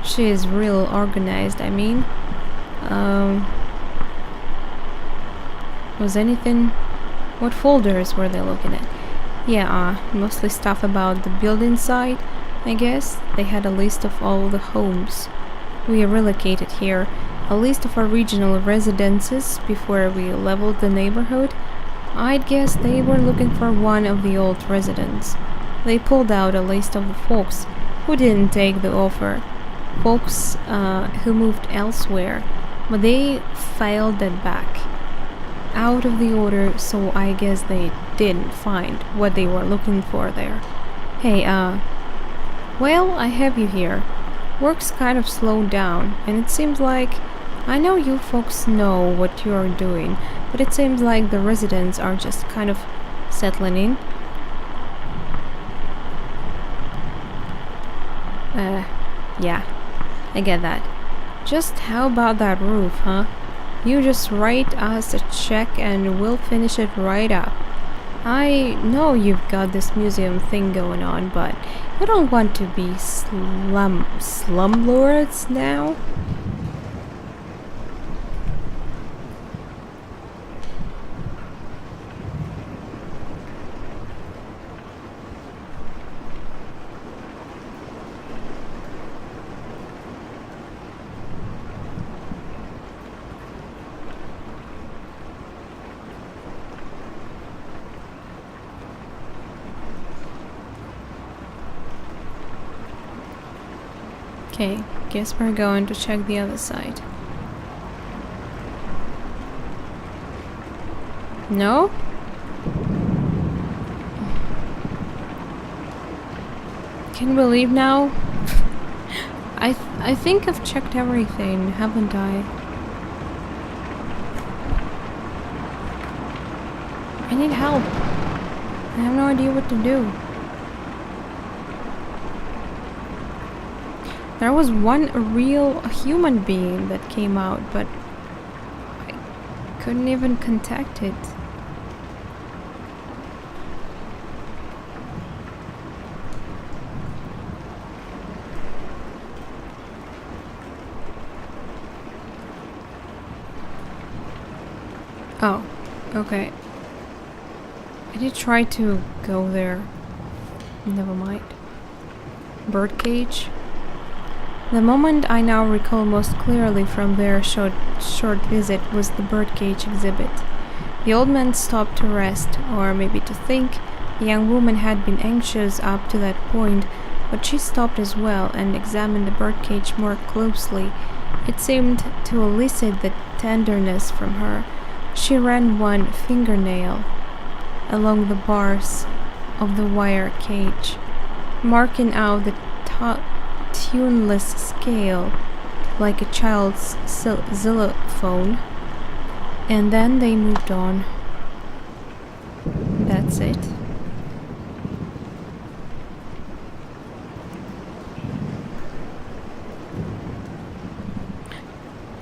[SPEAKER 1] She is real organized, I mean. Was anything... What folders were they looking at? Yeah, mostly stuff about the building site, I guess. They had a list of all the homes we relocated here, a list of original residences before we leveled the neighborhood. I'd guess they were looking for one of the old residents. They pulled out a list of the folks who didn't take the offer, folks who moved elsewhere, but they filed that back. out of the order, so I guess they didn't find what they were looking for there. Hey, well, I have you here. Work's kind of slowed down, and it seems like I know you folks know what you're doing, but it seems like the residents are just kind of settling in. Yeah, I get that. Just how about that roof, huh? You just write us a check and we'll finish it right up. I know you've got this museum thing going on, but you don't want to be slumlords now? Okay, guess we're going to check the other side. No? Can we leave now? I think I've checked everything, haven't I? I need help. I have no idea what to do. There was one real human being that came out, but I couldn't even contact it. Oh, okay. I did try to go there. Never mind. Birdcage. The moment I now recall most clearly from their short visit was the birdcage exhibit. The old man stopped to rest, or maybe to think. The young woman had been anxious up to that point, but she stopped as well and examined the birdcage more closely. It seemed to elicit the tenderness from her. She ran one fingernail along the bars of the wire cage, marking out the tuneless scale like a child's xylophone, and then they moved on. That's it.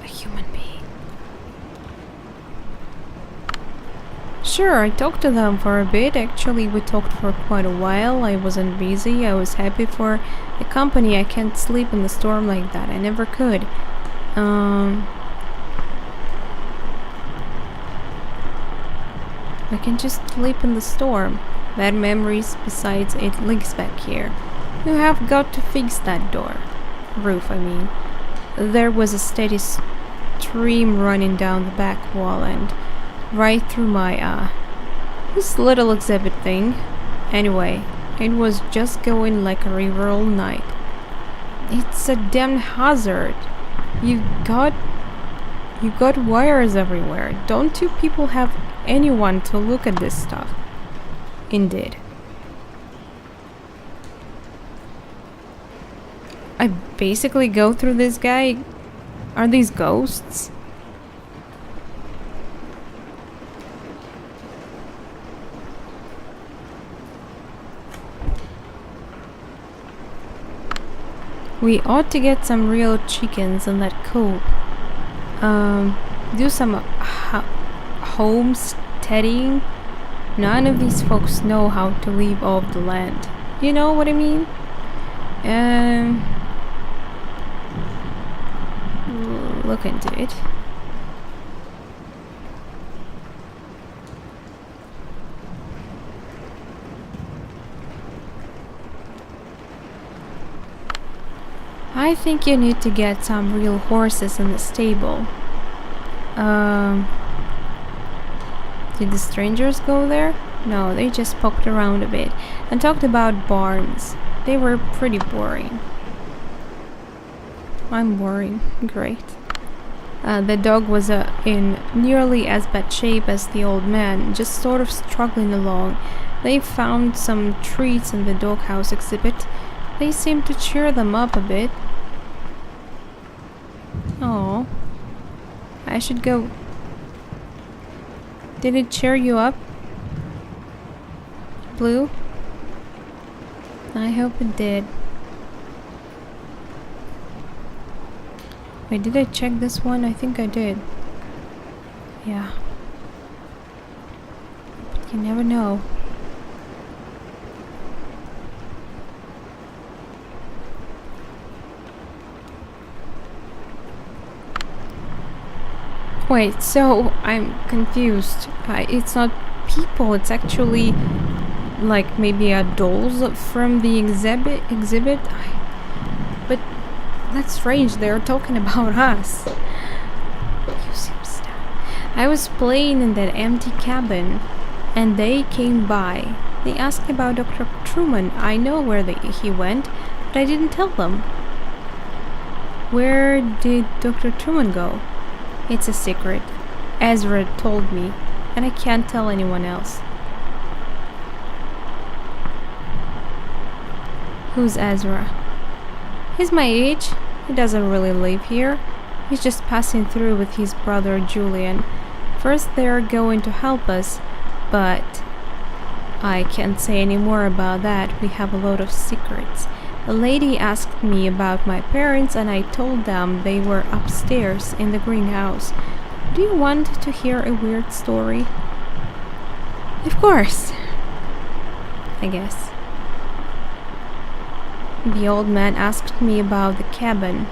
[SPEAKER 1] A human being. Sure, I talked to them for a bit. Actually, we talked for quite a while. I wasn't busy. I was happy for the company. I can't sleep in the storm like that. I never could. I can just sleep in the storm. Bad memories, besides it leaks back here. You have got to fix that door. Roof, I mean. There was a steady stream running down the back wall and right through my, this little exhibit thing. Anyway, it was just going like a river all night. It's a damn hazard. You got wires everywhere. Don't you people have anyone to look at this stuff? Indeed. I basically go through this guy. Are these ghosts? We ought to get some real chickens in that coop. Do some homesteading. None of these folks know how to live off the land. You know what I mean? Look into it. I think you need to get some real horses in the stable. Did the strangers go there? No, they just poked around a bit and talked about barns. They were pretty boring. I'm boring. Great. The dog was in nearly as bad shape as the old man, just sort of struggling along. They found some treats in the doghouse exhibit. They seemed to cheer them up a bit. Oh, I should go. Did it cheer you up, Blue? I hope it did. Wait, did I check this one? I think I did. Yeah. But you never know. Wait, so I'm confused. It's not people, it's actually like maybe dolls from the exhibit? But that's strange, they're talking about us. I was playing in that empty cabin and they came by. They asked about Dr. Truman. I know where he went, but I didn't tell them. Where did Dr. Truman go? It's a secret. Ezra told me, and I can't tell anyone else. Who's Ezra? He's my age. He doesn't really live here. He's just passing through with his brother Julian. First they're going to help us, but I can't say any more about that. We have a lot of secrets. A lady asked me about my parents and I told them they were upstairs in the greenhouse. Do you want to hear a weird story? Of course. I guess. The old man asked me about the cabin.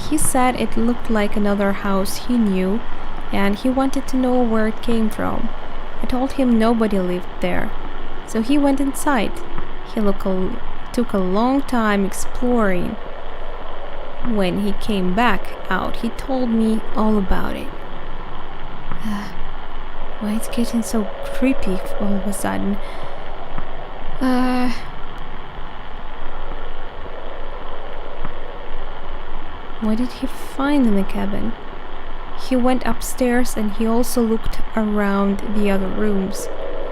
[SPEAKER 1] He said it looked like another house he knew and he wanted to know where it came from. I told him nobody lived there. So he went inside. He took a long time exploring. When he came back out, he told me all about it. Why it's getting so creepy all of a sudden? What did he find in the cabin? He went upstairs and he also looked around the other rooms.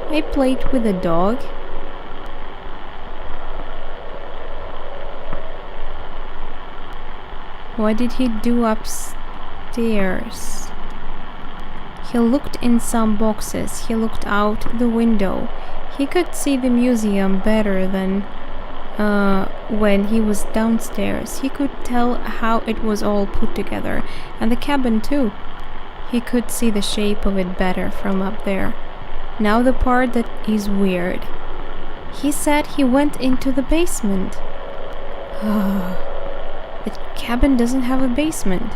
[SPEAKER 1] I played with the dog. What did he do upstairs? He looked in some boxes. He looked out the window. He could see the museum better than when he was downstairs. He could tell how it was all put together. And the cabin too. He could see the shape of it better from up there. Now the part that is weird. He said he went into the basement. The cabin doesn't have a basement.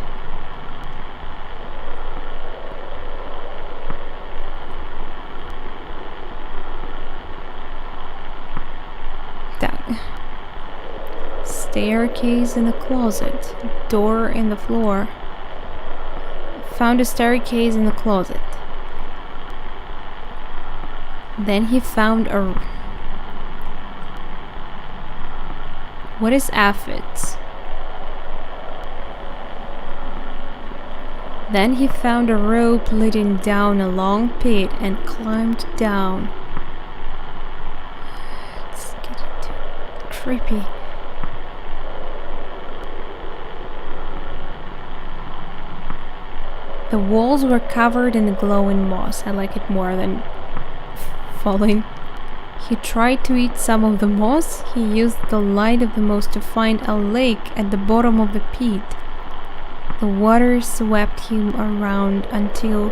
[SPEAKER 1] That staircase in the closet, door in the floor. Found a staircase in the closet. Then he found a... What is aphids? Then he found a rope leading down a long pit and climbed down. It's getting too creepy. The walls were covered in glowing moss. I like it more than falling. He tried to eat some of the moss. He used the light of the moss to find a lake at the bottom of the pit. The water swept him around until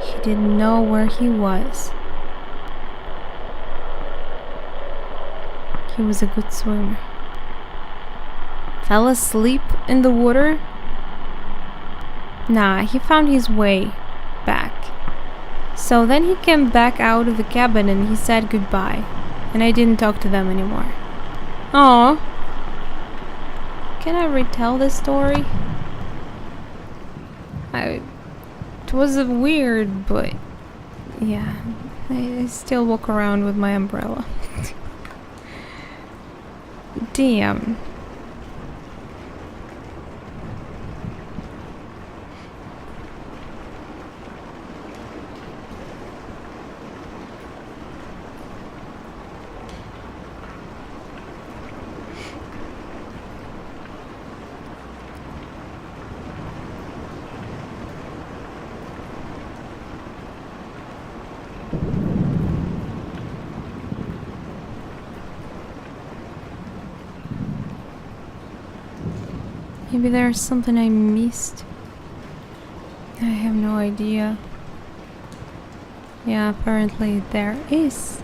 [SPEAKER 1] he didn't know where he was. He was a good swimmer. Fell asleep in the water? Nah, he found his way back. So then he came back out of the cabin and he said goodbye. And I didn't talk to them anymore. Aww. Can I retell this story? It was weird, but yeah, I still walk around with my umbrella. Damn. Maybe there's something I missed. I have no idea. Yeah, apparently there is.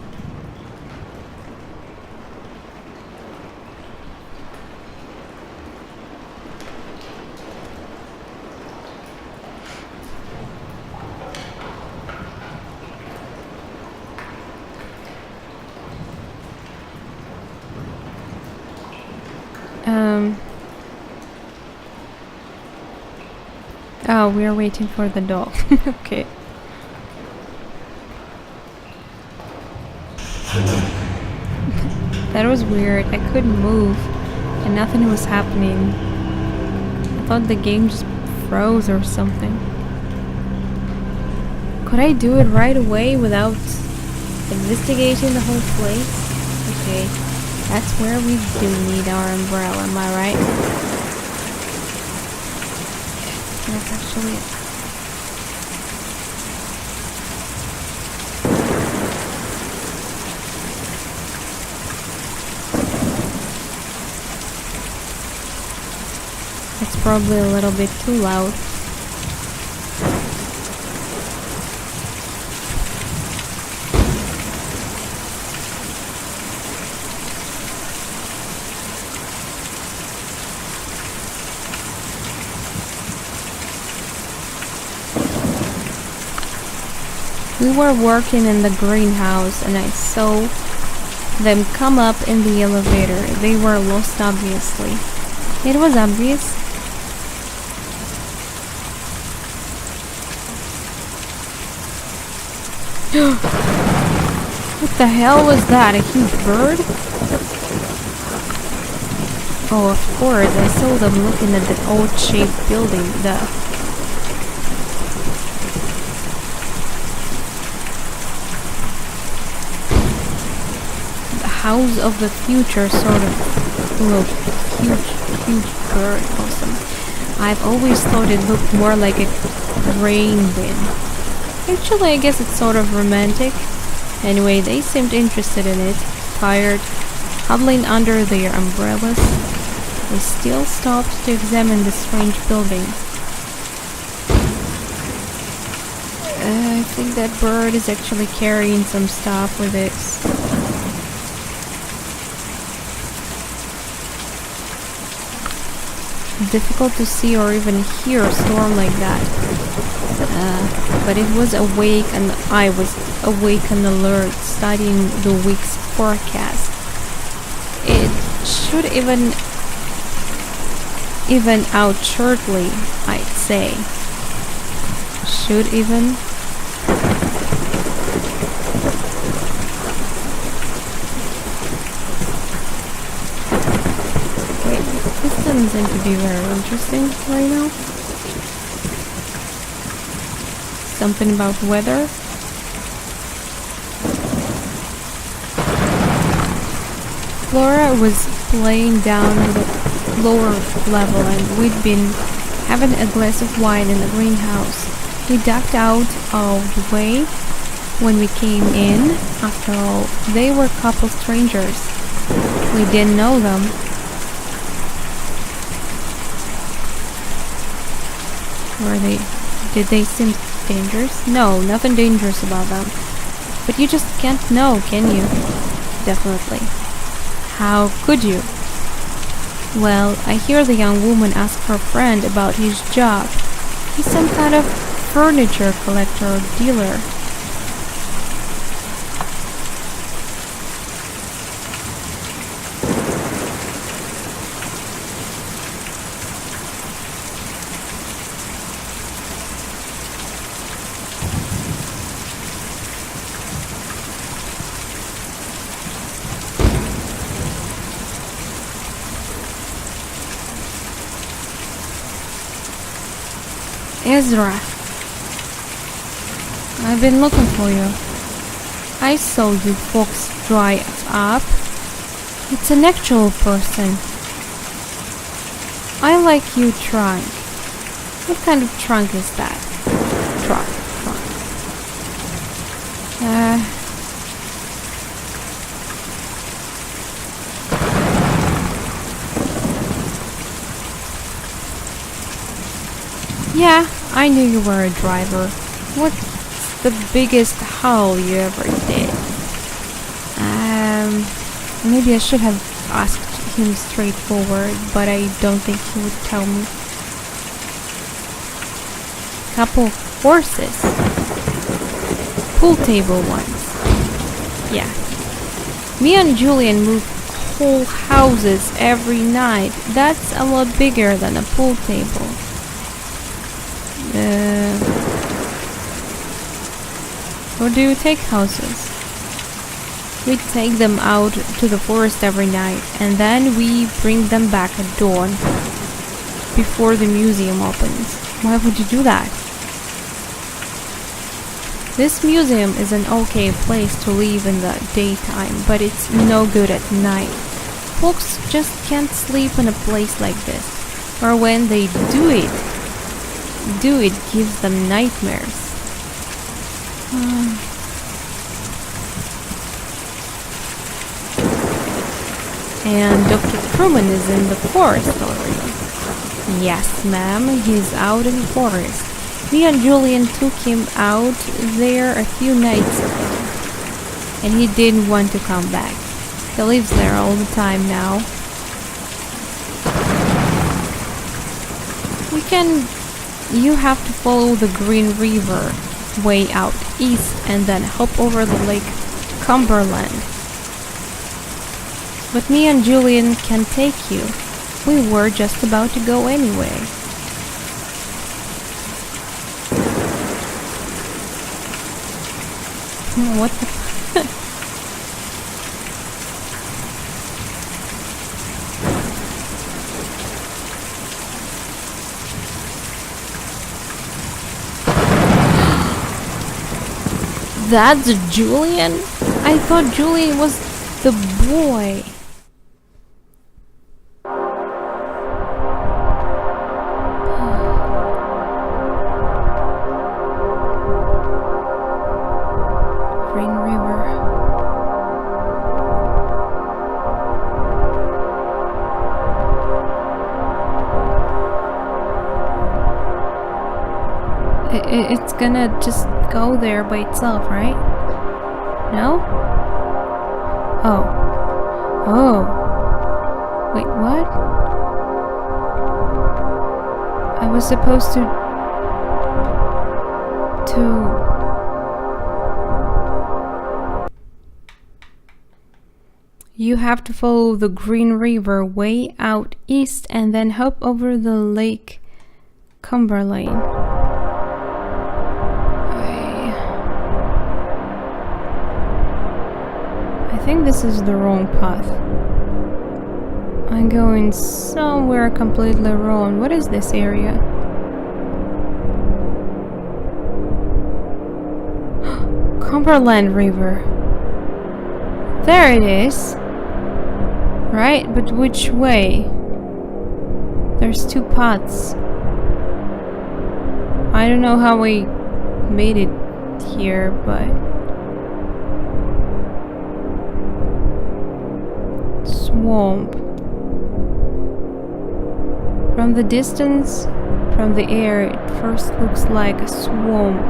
[SPEAKER 1] Oh, we're waiting for the dog. Okay. That was weird. I couldn't move and nothing was happening. I thought the game just froze or something. Could I do it right away without investigating the whole place? Okay. That's where we do need our umbrella, am I right? That's actually it. It's probably a little bit too loud. We were working in the greenhouse and I saw them come up in the elevator. They were lost, obviously. It was obvious. What the hell was that? A huge bird? Oh, of course, I saw them looking at the odd-shaped building. The house of the future sort of looked huge bird. Awesome. I've always thought it looked more like a grain bin. Actually, I guess it's sort of romantic. Anyway, they seemed interested in it, tired, huddling under their umbrellas. We still stopped to examine the strange building. I think that bird is actually carrying some stuff with it. Difficult to see or even hear a storm like that. But it was awake and I was awake and alert, studying the week's forecast. It should even out shortly, I'd say. Should even. Wait, this doesn't seem to be very interesting right now. Something about weather. Flora was playing down at the lower level and we'd been having a glass of wine in the greenhouse. We ducked out of the way when we came in. After all, they were a couple strangers. We didn't know them. Did they seem dangerous? No, nothing dangerous about them. But you just can't know, can you? Definitely. How could you? Well, I hear the young woman ask her friend about his job. He's some kind of furniture collector or dealer. Ezra, I've been looking for you. I saw you folks drive up. It's an actual person. I like you trunk. What kind of trunk is that? Trunk. Yeah, I knew you were a driver. What's the biggest haul you ever did? Maybe I should have asked him straightforward, but I don't think he would tell me. Couple horses. Pool table ones. Yeah. Me and Julian move whole houses every night. That's a lot bigger than a pool table. Where do you take houses? We take them out to the forest every night, and then we bring them back at dawn, before the museum opens. Why would you do that? This museum is an okay place to leave in the daytime, but it's no good at night. Folks just can't sleep in a place like this, or when they do it gives them nightmares. And Dr. Truman is in the forest already. Yes, ma'am, he's out in the forest. Me and Julian took him out there a few nights ago, and he didn't want to come back. He lives there all the time now. You have to follow the Green River way out east and then hop over the Lake Cumberland. But me and Julian can take you. We were just about to go anyway. What the That's Julian? I thought Julian was the boy. Green River. It's gonna just go there by itself, right? No? Oh. Wait, what? I was supposed to... You have to follow the Green River way out east and then hop over the Lake Cumberland. I think this is the wrong path. I'm going somewhere completely wrong. What is this area? Cumberland River. There it is. Right, but which way? There's two paths. I don't know how we made it here, but... Swamp. From the distance, from the air, it first looks like a swamp.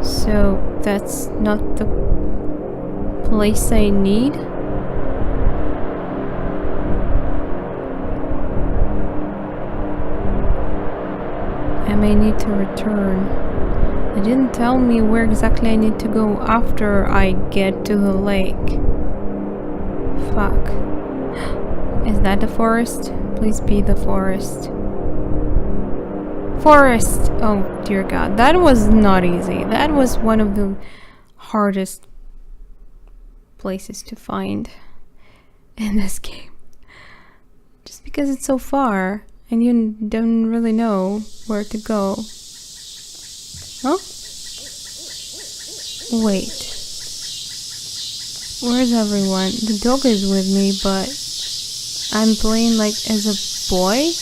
[SPEAKER 1] So that's not the place I need? I may need to return. It didn't tell me where exactly I need to go after I get to the lake. Fuck. Is that the forest? Please be the forest. Forest! Oh dear god, that was not easy. That was one of the hardest places to find in this game. Just because it's so far and you don't really know where to go. Huh? Wait. Where's everyone? The dog is with me, but I'm playing like as a boy?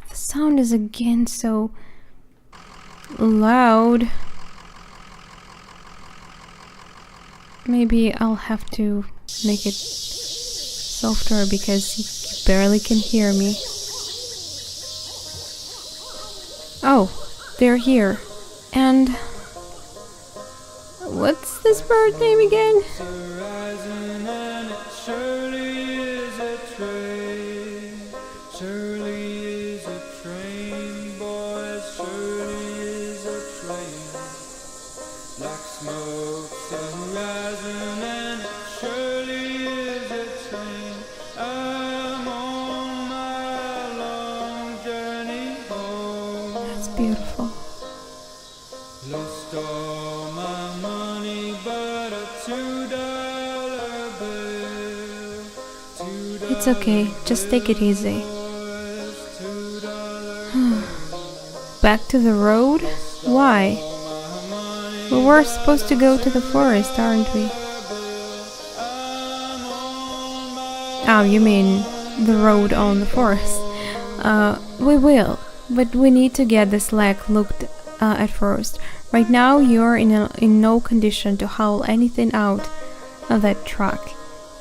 [SPEAKER 1] The sound is again so loud. Maybe I'll have to make it softer because you barely can hear me. Oh, they're here. And what's this bird name again? That's beautiful.
[SPEAKER 2] Lost all my money, but a $2 bill.
[SPEAKER 1] It's okay, just take it easy. Back to the road? Why? We were supposed to go to the forest, aren't we? Oh, you mean the road on the forest? We will, but we need to get this leg looked at first. Right now, you're in no condition to haul anything out of that truck,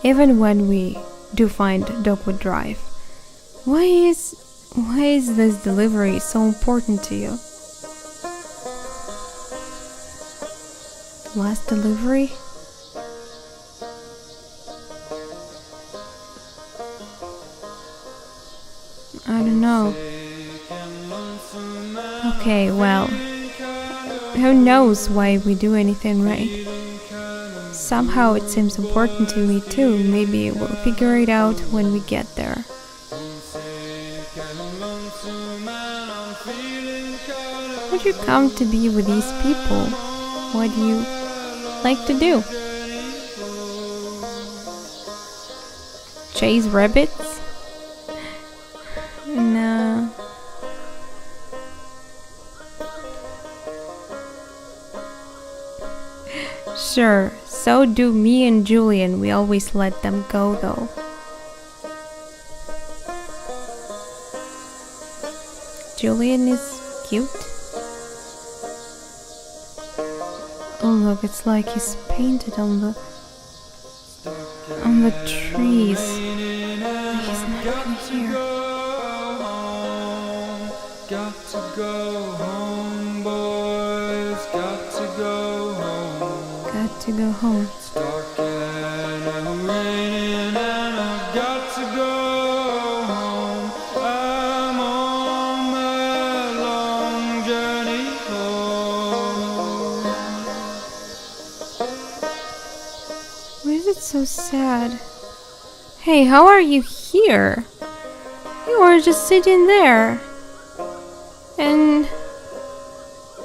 [SPEAKER 1] even when we do find Dogwood Drive. Why is this delivery so important to you? Last delivery? I don't know. Okay, well, who knows why we do anything, right? Somehow it seems important to me too. Maybe we'll figure it out when we get there. Would you come to be with these people? What do you like to do? Chase rabbits? No. Sure, so do me and Julian. We always let them go though. Julian is cute. Oh look, it's like he's painted on the trees. Like he's not even here.
[SPEAKER 2] Got to go home, boys. Got to go home.
[SPEAKER 1] Got to go home.
[SPEAKER 2] It's dark and raining, and I've got to go home. I'm on my long journey home.
[SPEAKER 1] Why is it so sad? Hey, how are you here? You were just sitting there. And...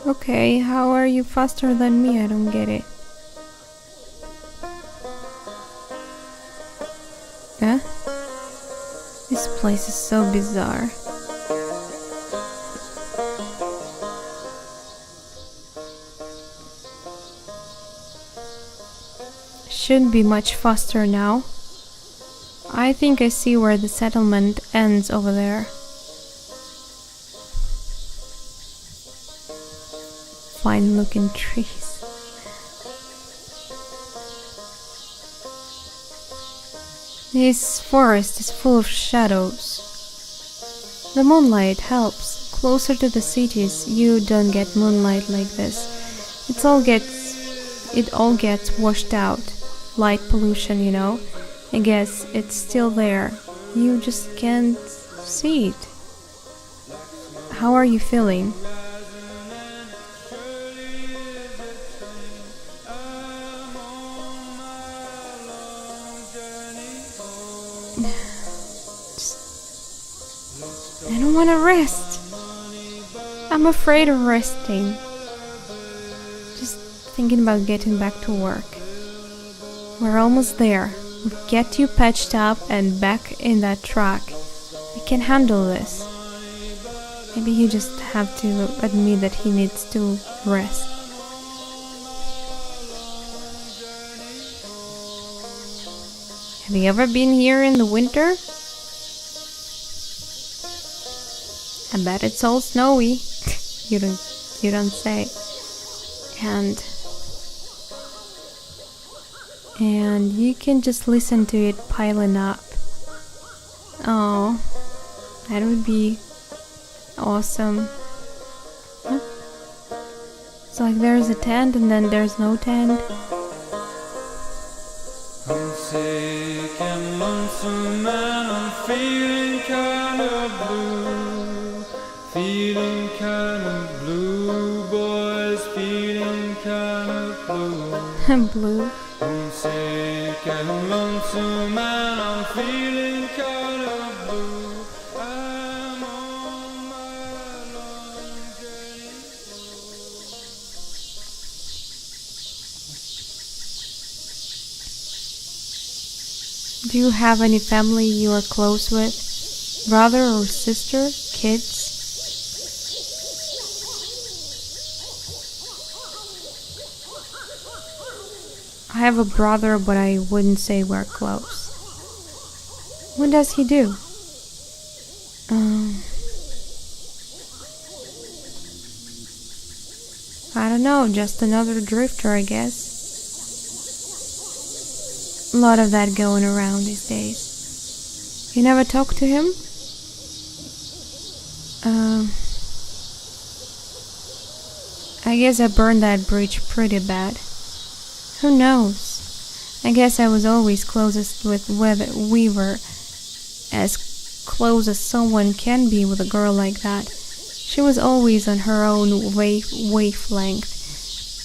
[SPEAKER 1] okay, how are you faster than me? I don't get it. Huh? This place is so bizarre. Should be much faster now. I think I see where the settlement ends over there. Fine looking trees. This forest is full of shadows. The moonlight helps. Closer to the cities, you don't get moonlight like this. It all gets washed out. Light pollution, you know. I guess it's still there. You just can't see it. How are you feeling? I don't want to rest. I'm afraid of resting. Just thinking about getting back to work. We're almost there. We'll get you patched up and back in that truck. We can handle this. Maybe he just have to admit that he needs to rest. Have you ever been here in the winter? I bet it's all snowy. You don't say. And you can just listen to it piling up. Oh, that would be awesome. It's like there's a tent and then there's no tent.
[SPEAKER 2] I'm sick and lonesome and I'm feeling kinda blue. Feeling kinda blue, boys, feeling kinda blue.
[SPEAKER 1] Blue.
[SPEAKER 2] I'm sick and lonesome and I'm feeling kinda blue. I'm on my long journey.
[SPEAKER 1] Do you have any family you are close with? Brother or sister? Kids? I have a brother, but I wouldn't say we're close. What does he do? I don't know, just another drifter, I guess. A lot of that going around these days. You never talk to him? I guess I burned that bridge pretty bad. Who knows? I guess I was always closest with Weaver, as close as someone can be with a girl like that. She was always on her own wavelength,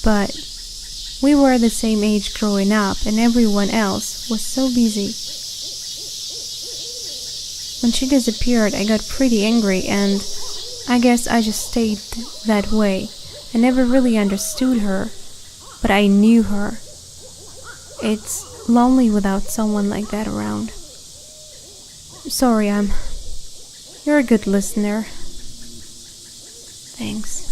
[SPEAKER 1] but we were the same age growing up, and everyone else was so busy. When she disappeared, I got pretty angry, and I guess I just stayed that way. I never really understood her, but I knew her. It's lonely without someone like that around. Sorry, you're a good listener. Thanks.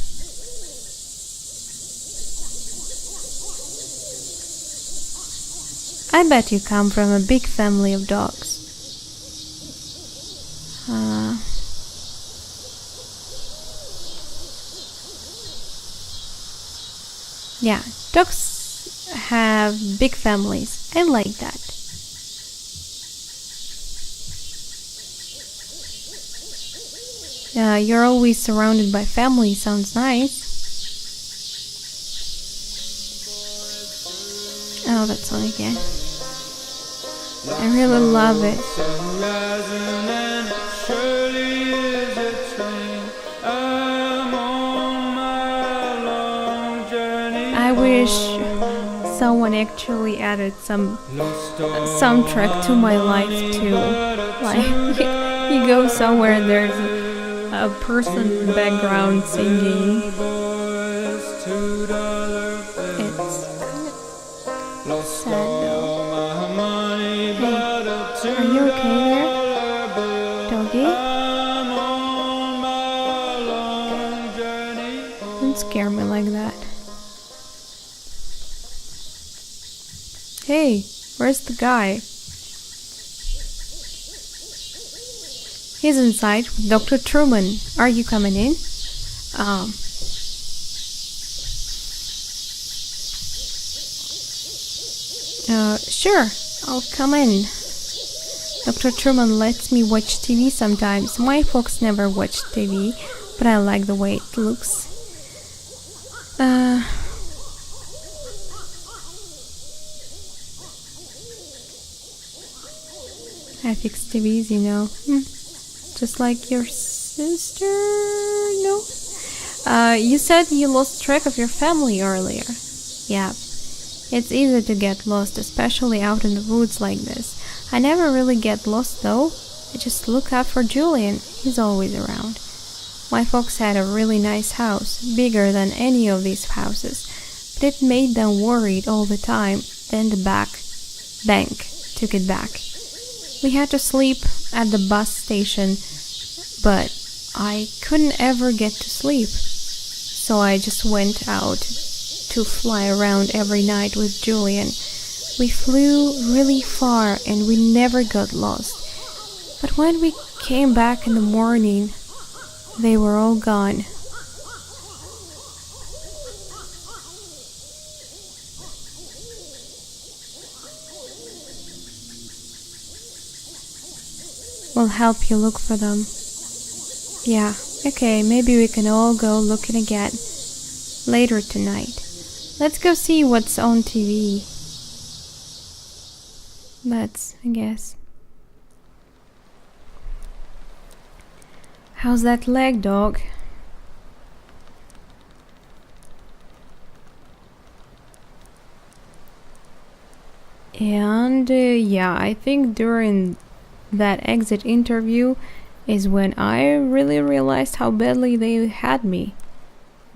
[SPEAKER 1] I bet you come from a big family of dogs. Yeah, dogs have big families. I like that. You're always surrounded by family. Sounds nice. Oh, that song again. I really love it. I wish someone actually added some soundtrack to my life too. Like, you go somewhere and there's a person in the background singing. It's sad though. Hey, are you okay there, doggy? Don't scare me like that. Hey, where's the guy? He's inside with Dr. Truman. Are you coming in? Sure, I'll come in. Dr. Truman lets me watch TV sometimes. My folks never watch TV, but I like the way it looks. I fix TVs, you know. Just like your sister, no? You said you lost track of your family earlier. Yeah. It's easy to get lost, especially out in the woods like this. I never really get lost though. I just look out for Julian. He's always around. My folks had a really nice house, bigger than any of these houses, but it made them worried all the time. Then the bank took it back. We had to sleep at the bus station, but I couldn't ever get to sleep. So I just went out to fly around every night with Julian. We flew really far and we never got lost. But when we came back in the morning, they were all gone. We'll help you look for them. Yeah, okay, maybe we can all go looking again. later tonight. Let's go see what's on TV. I guess. How's that leg, dog? And yeah, I think during that exit interview is when I really realized how badly they had me.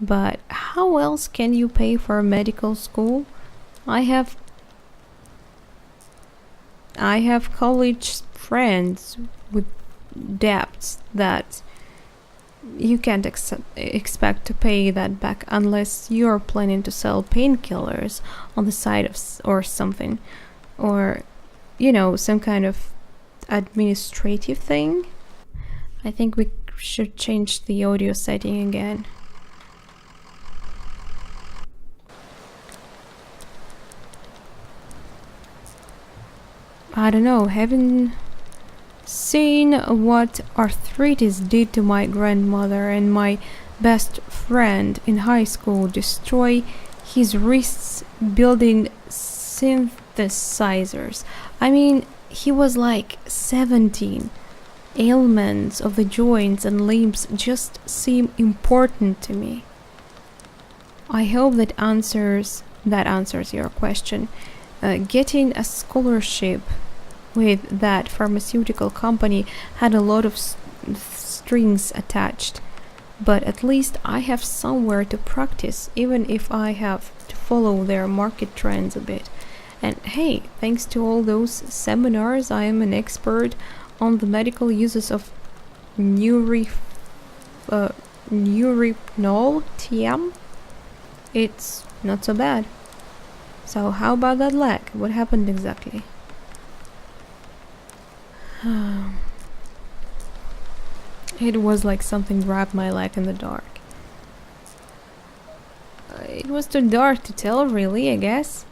[SPEAKER 1] But how else can you pay for medical school? I have college friends with debts that you can't expect to pay that back unless you're planning to sell painkillers on the side of or something, or some kind of administrative thing. I think we should change the audio setting again. I don't know, having seen what arthritis did to my grandmother and my best friend in high school destroy his wrists building synthesizers. I mean, he was like 17. Ailments of the joints and limbs just seem important to me. I hope that answers your question. Getting a scholarship with that pharmaceutical company had a lot of strings attached, but at least I have somewhere to practice, even if I have to follow their market trends a bit. And hey, thanks to all those seminars, I am an expert on the medical uses of Nurofen TM. It's not so bad. So how about that leg? What happened exactly? It was like something grabbed my leg in the dark. It was too dark to tell, really, I guess.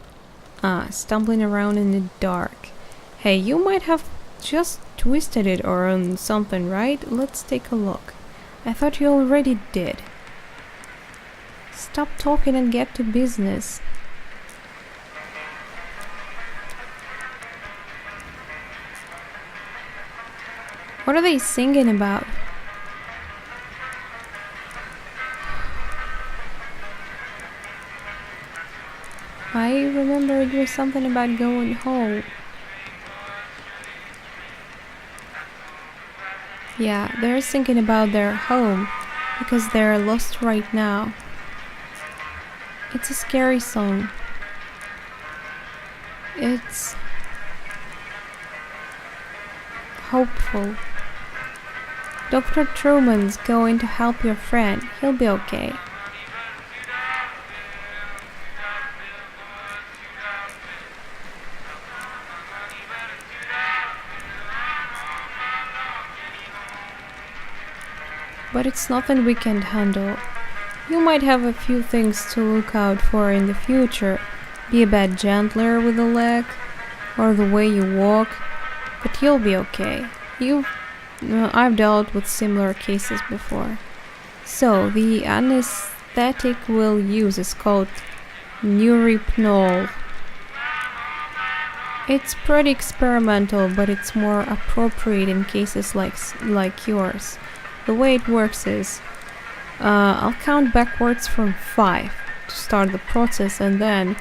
[SPEAKER 1] Stumbling around in the dark. Hey, you might have just twisted it or on something, right? Let's take a look. I thought you already did. Stop talking and get to business. What are they singing about? I remember it was something about going home. Yeah, they're thinking about their home because they're lost right now. It's a scary song. It's hopeful. Dr. Truman's going to help your friend. He'll be okay. But it's nothing we can't handle. You might have a few things to look out for in the future. Be a bit gentler with the leg or the way you walk, but you'll be okay. I've dealt with similar cases before. So, the anesthetic we'll use is called Nurofen. It's pretty experimental, but it's more appropriate in cases like yours. The way it works is, I'll count backwards from 5 to start the process, and then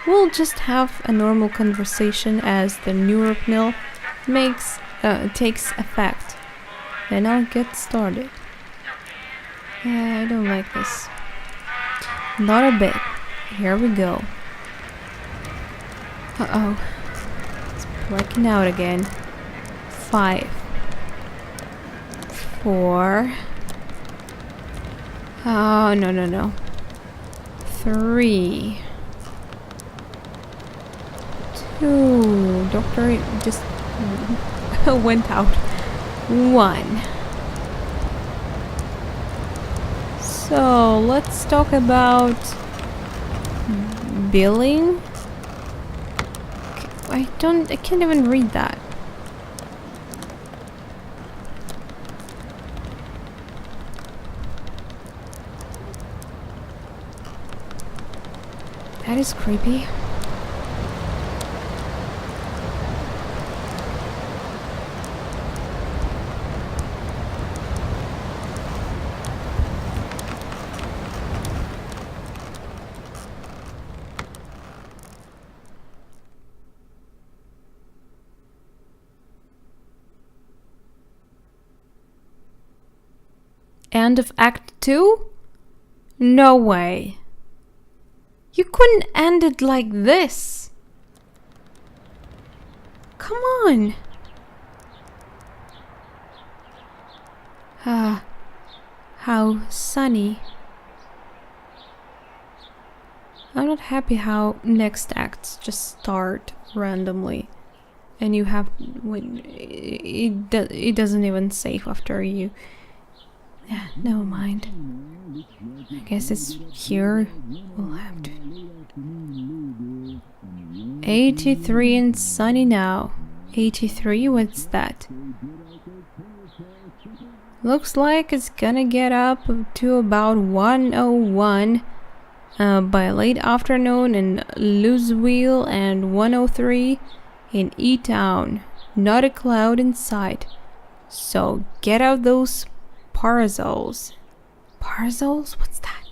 [SPEAKER 1] we'll just have a normal conversation as the Nurofen takes effect. Then I'll get started. I don't like this. Not a bit. Here we go. Uh-oh. It's breaking out again. 5. 4. Oh, no. 3. 2. Doctor just went out. 1. So let's talk about billing. I can't even read that. That is creepy. End of Act 2? No way. You couldn't end it like this. Come on. Ah, how sunny. I'm not happy how next acts just start randomly. And you have... It doesn't even save after you... Yeah, never mind. I guess it's here. We'll have to... 83 and sunny now. 83? What's that? Looks like it's gonna get up to about 101 by late afternoon in Louisville and 103 in E-Town. Not a cloud in sight. So get out those parasols. Parasols? What's that?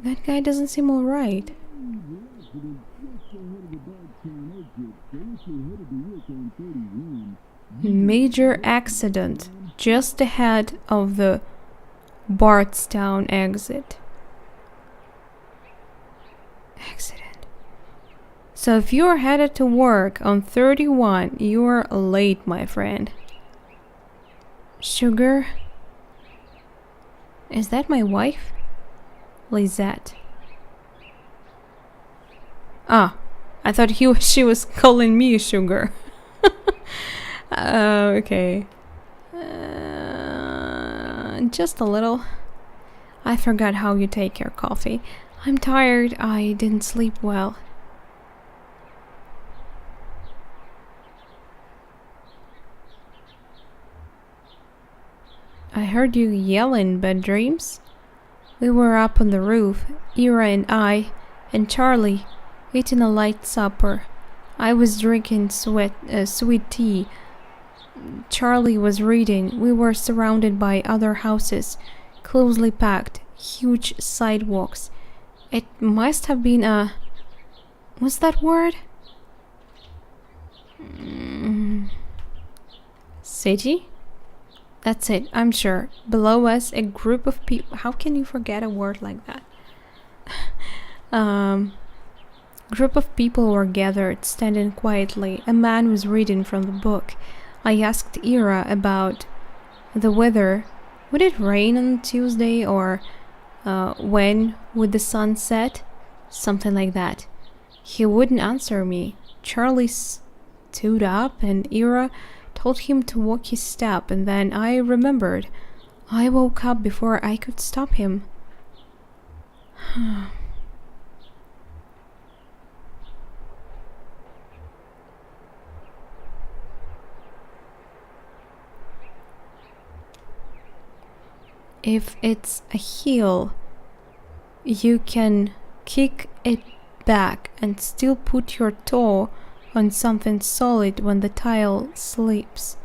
[SPEAKER 1] That guy doesn't seem alright. Major accident just ahead of the Bardstown exit. Accident. So if you're headed to work on 31, you're late, my friend. Sugar? Is that my wife? Lisette. Ah, I thought she was calling me Sugar. Okay. Just a little. I forgot how you take your coffee. I'm tired. I didn't sleep well. I heard you yell in bad dreams. We were up on the roof, Ira and I, and Charlie, eating a light supper. I was drinking sweet tea. Charlie was reading. We were surrounded by other houses, closely packed, huge sidewalks. It must have been a... What's that word? City? That's it, I'm sure. Below us, a group of people... How can you forget a word like that? Group of people were gathered, standing quietly. A man was reading from the book. I asked Ira about the weather. Would it rain on Tuesday, or when would the sun set? Something like that. He wouldn't answer me. Charlie stood up and Ira told him to walk his step, and then I remembered. I woke up before I could stop him. If it's a heel, you can kick it back and still put your toe on something solid when the tile slips.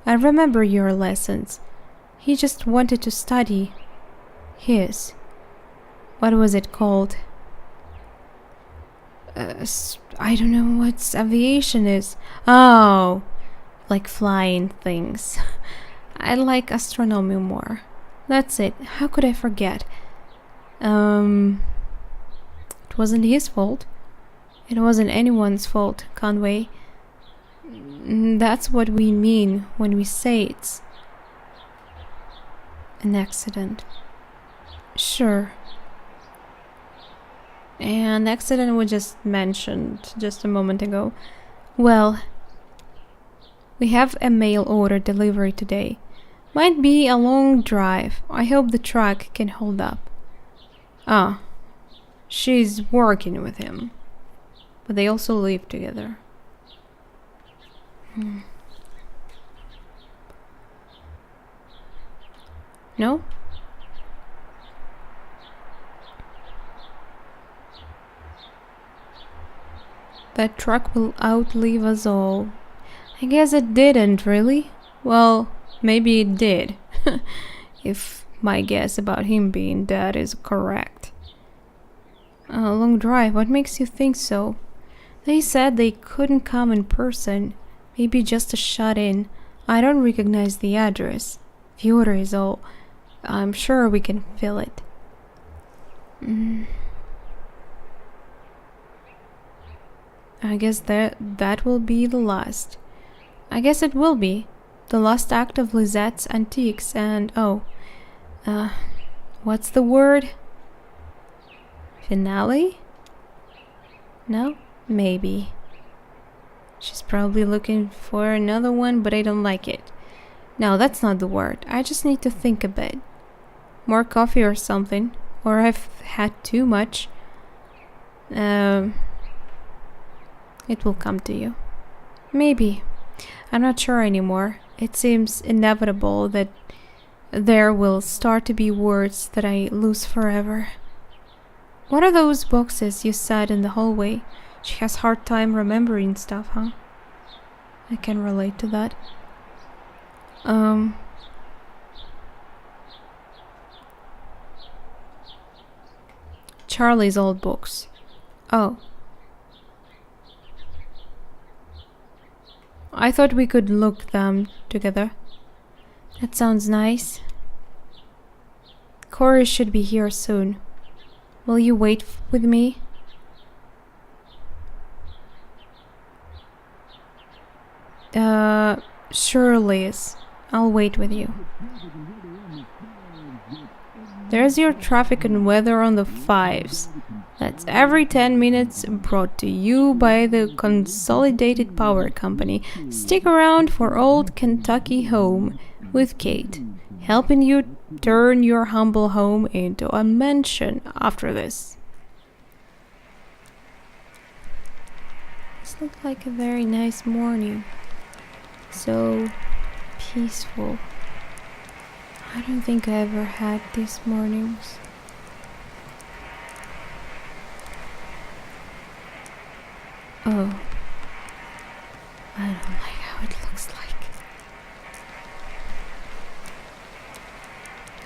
[SPEAKER 1] I remember your lessons. He just wanted to study his. What was it called? I don't know what aviation is. Oh, like flying things. I like astronomy more. That's it. How could I forget? It wasn't his fault. It wasn't anyone's fault, Conway. That's what we mean when we say it's an accident. Sure. An accident we just mentioned just a moment ago. Well, we have a mail order delivery today. Might be a long drive. I hope the truck can hold up. Ah, she's working with him. But they also live together. No? That truck will outlive us all. I guess it didn't, really. Well, maybe it did. If my guess about him being dead is correct. A long drive, what makes you think so? They said they couldn't come in person. Maybe just a shut-in. I don't recognize the address. Fyodor is all. I'm sure we can fill it. I guess that will be the last. I guess it will be. The last act of Lizette's Antiques and what's the word? Finale? No? Maybe. She's probably looking for another one, but I don't like it. No, that's not the word. I just need to think a bit. More coffee or something. Or I've had too much. It will come to you. Maybe. I'm not sure anymore. It seems inevitable that there will start to be words that I lose forever. What are those boxes you said in the hallway? She has hard time remembering stuff, huh? I can relate to that. Charlie's old books. Oh. I thought we could look them together. That sounds nice. Corey should be here soon. Will you wait with me? Sure, Liz. I'll wait with you. There's your traffic and weather on the 5s. That's every 10 minutes, brought to you by the Consolidated Power Company. Stick around for Old Kentucky Home with Kate, helping you turn your humble home into a mansion after this. This looked like a very nice morning. So peaceful. I don't think I ever had these mornings. Oh. I don't like how it looks like.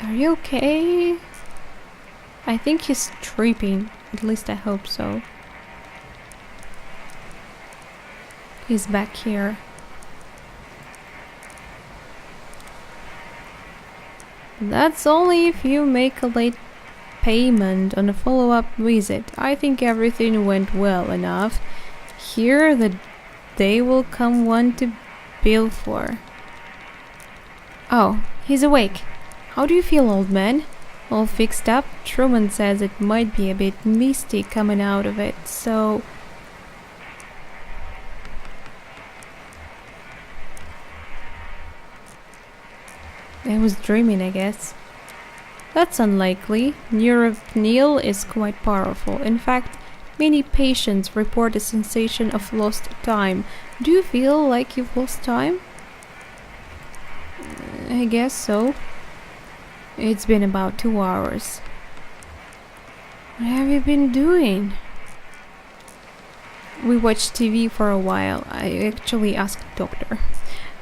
[SPEAKER 1] Are you okay? I think he's tripping. At least I hope so. He's back here. That's only if you make a late payment on a follow-up visit. I think everything went well enough. Here the day will come one to bill for. Oh, he's awake. How do you feel, old man? All fixed up? Truman says it might be a bit misty coming out of it, so... I was dreaming, I guess. That's unlikely. Neuropneal is quite powerful. In fact, many patients report a sensation of lost time. Do you feel like you've lost time? I guess so. It's been about 2 hours. What have you been doing? We watched TV for a while. I actually asked the doctor.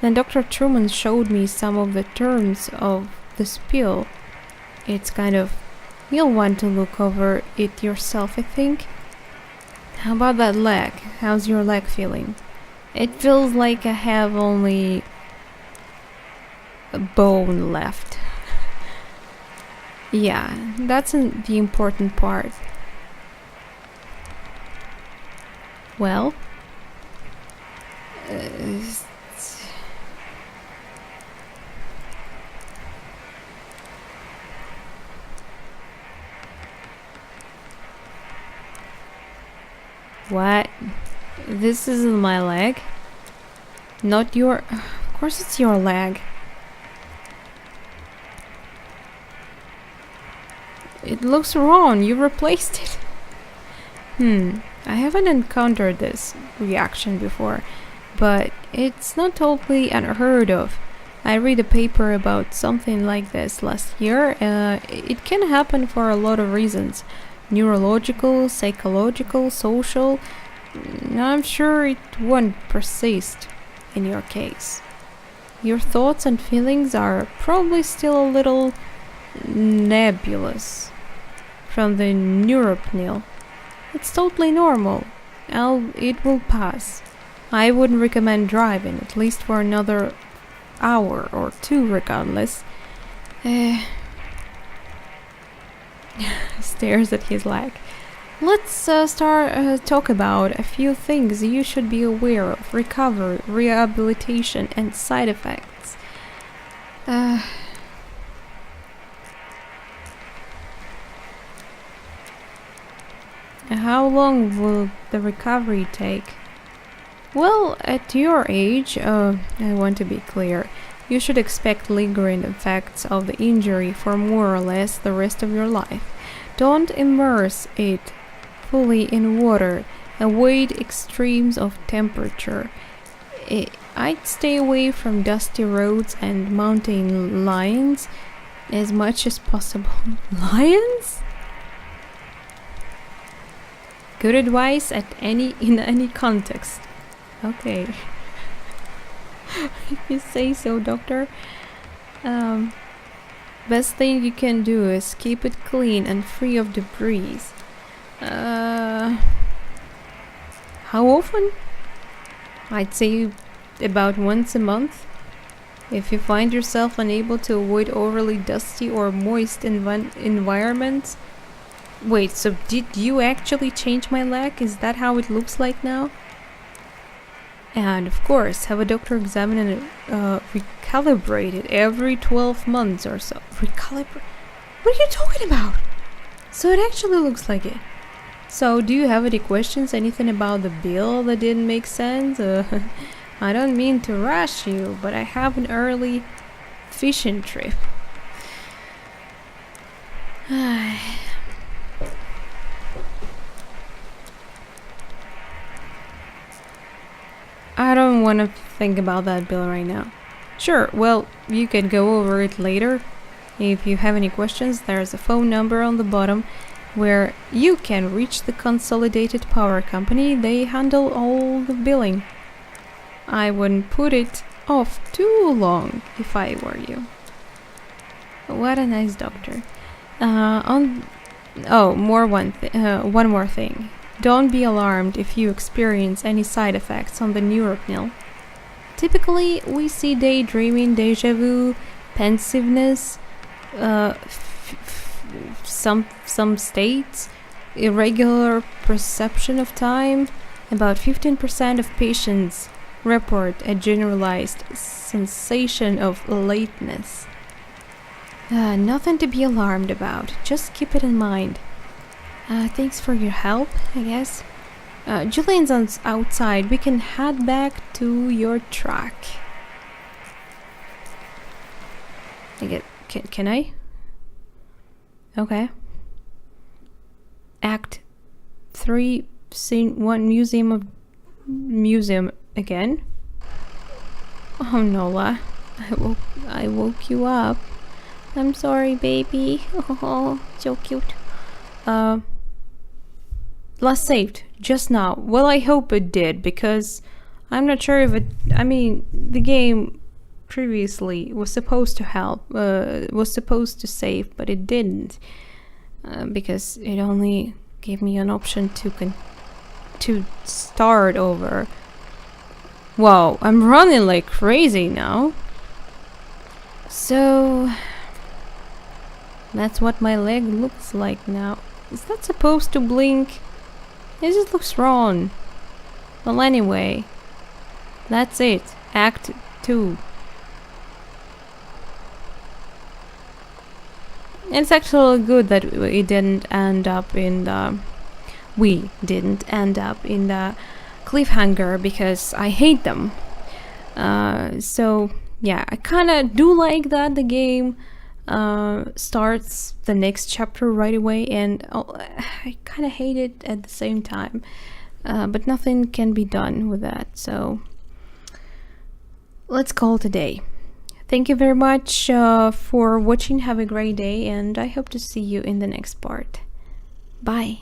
[SPEAKER 1] Then Dr. Truman showed me some of the terms of the spiel. It's kind of... You'll want to look over it yourself, I think. How about that leg? How's your leg feeling? It feels like I have only a bone left. Yeah, that's the important part. Well... What? This isn't my leg? Not your... Of course it's your leg. It looks wrong. You replaced it. I haven't encountered this reaction before, but it's not totally unheard of. I read a paper about something like this last year. It can happen for a lot of reasons. Neurological, psychological, social. I'm sure it won't persist in your case. Your thoughts and feelings are probably still a little nebulous from the neuropnil. It's totally normal. It will pass. I wouldn't recommend driving, at least for another hour or two regardless. Stares at his leg. Let's talk about a few things you should be aware of: recovery, rehabilitation, and side effects. How long will the recovery take? Well, at your age, I want to be clear, you should expect lingering effects of the injury for more or less the rest of your life. Don't immerse it fully in water. Avoid extremes of temperature. I'd stay away from dusty roads and mountain lions as much as possible. Lions? Good advice in any context. Okay. If you say so, doctor. Best thing you can do is keep it clean and free of debris. How often? I'd say about once a month. If you find yourself unable to avoid overly dusty or moist environments. Wait, so did you actually change my leg? Is that how it looks like now? And of course, have a doctor examine and recalibrate it every 12 months or so. Recalibrate? What are you talking about? So it actually looks like it. So do you have any questions? Anything about the bill that didn't make sense? I don't mean to rush you, but I have an early fishing trip. I don't want to think about that bill right now. Sure, well, you can go over it later. If you have any questions, there's a phone number on the bottom where you can reach the Consolidated Power Company. They handle all the billing. I wouldn't put it off too long if I were you. What a nice doctor. One more thing. Don't be alarmed if you experience any side effects on the neuropnil. Typically, we see daydreaming, deja vu, pensiveness, some states, irregular perception of time. About 15% of patients report a generalized sensation of lateness. Nothing to be alarmed about. Just keep it in mind. Thanks for your help, I guess. Julian's outside. We can head back to your truck. Can I? Okay. Act 3, Scene 1, Museum again. Oh, Nola. I woke you up. I'm sorry, baby. Oh, so cute. Last saved just now. Well, I hope it did, because I'm not sure if it. I mean, the game previously was supposed to help, was supposed to save, but it didn't, because it only gave me an option to start over. Wow, I'm running like crazy now. So that's what my leg looks like now. Is that supposed to blink? It just looks wrong. Well, anyway, that's it. Act 2. It's actually good that we didn't end up in the cliffhanger, because I hate them. So yeah, I kind of do like that the game starts the next chapter right away, and I kind of hate it at the same time, but nothing can be done with that, so let's call it a day. Thank you very much for watching. Have a great day, and I hope to see you in the next part. Bye.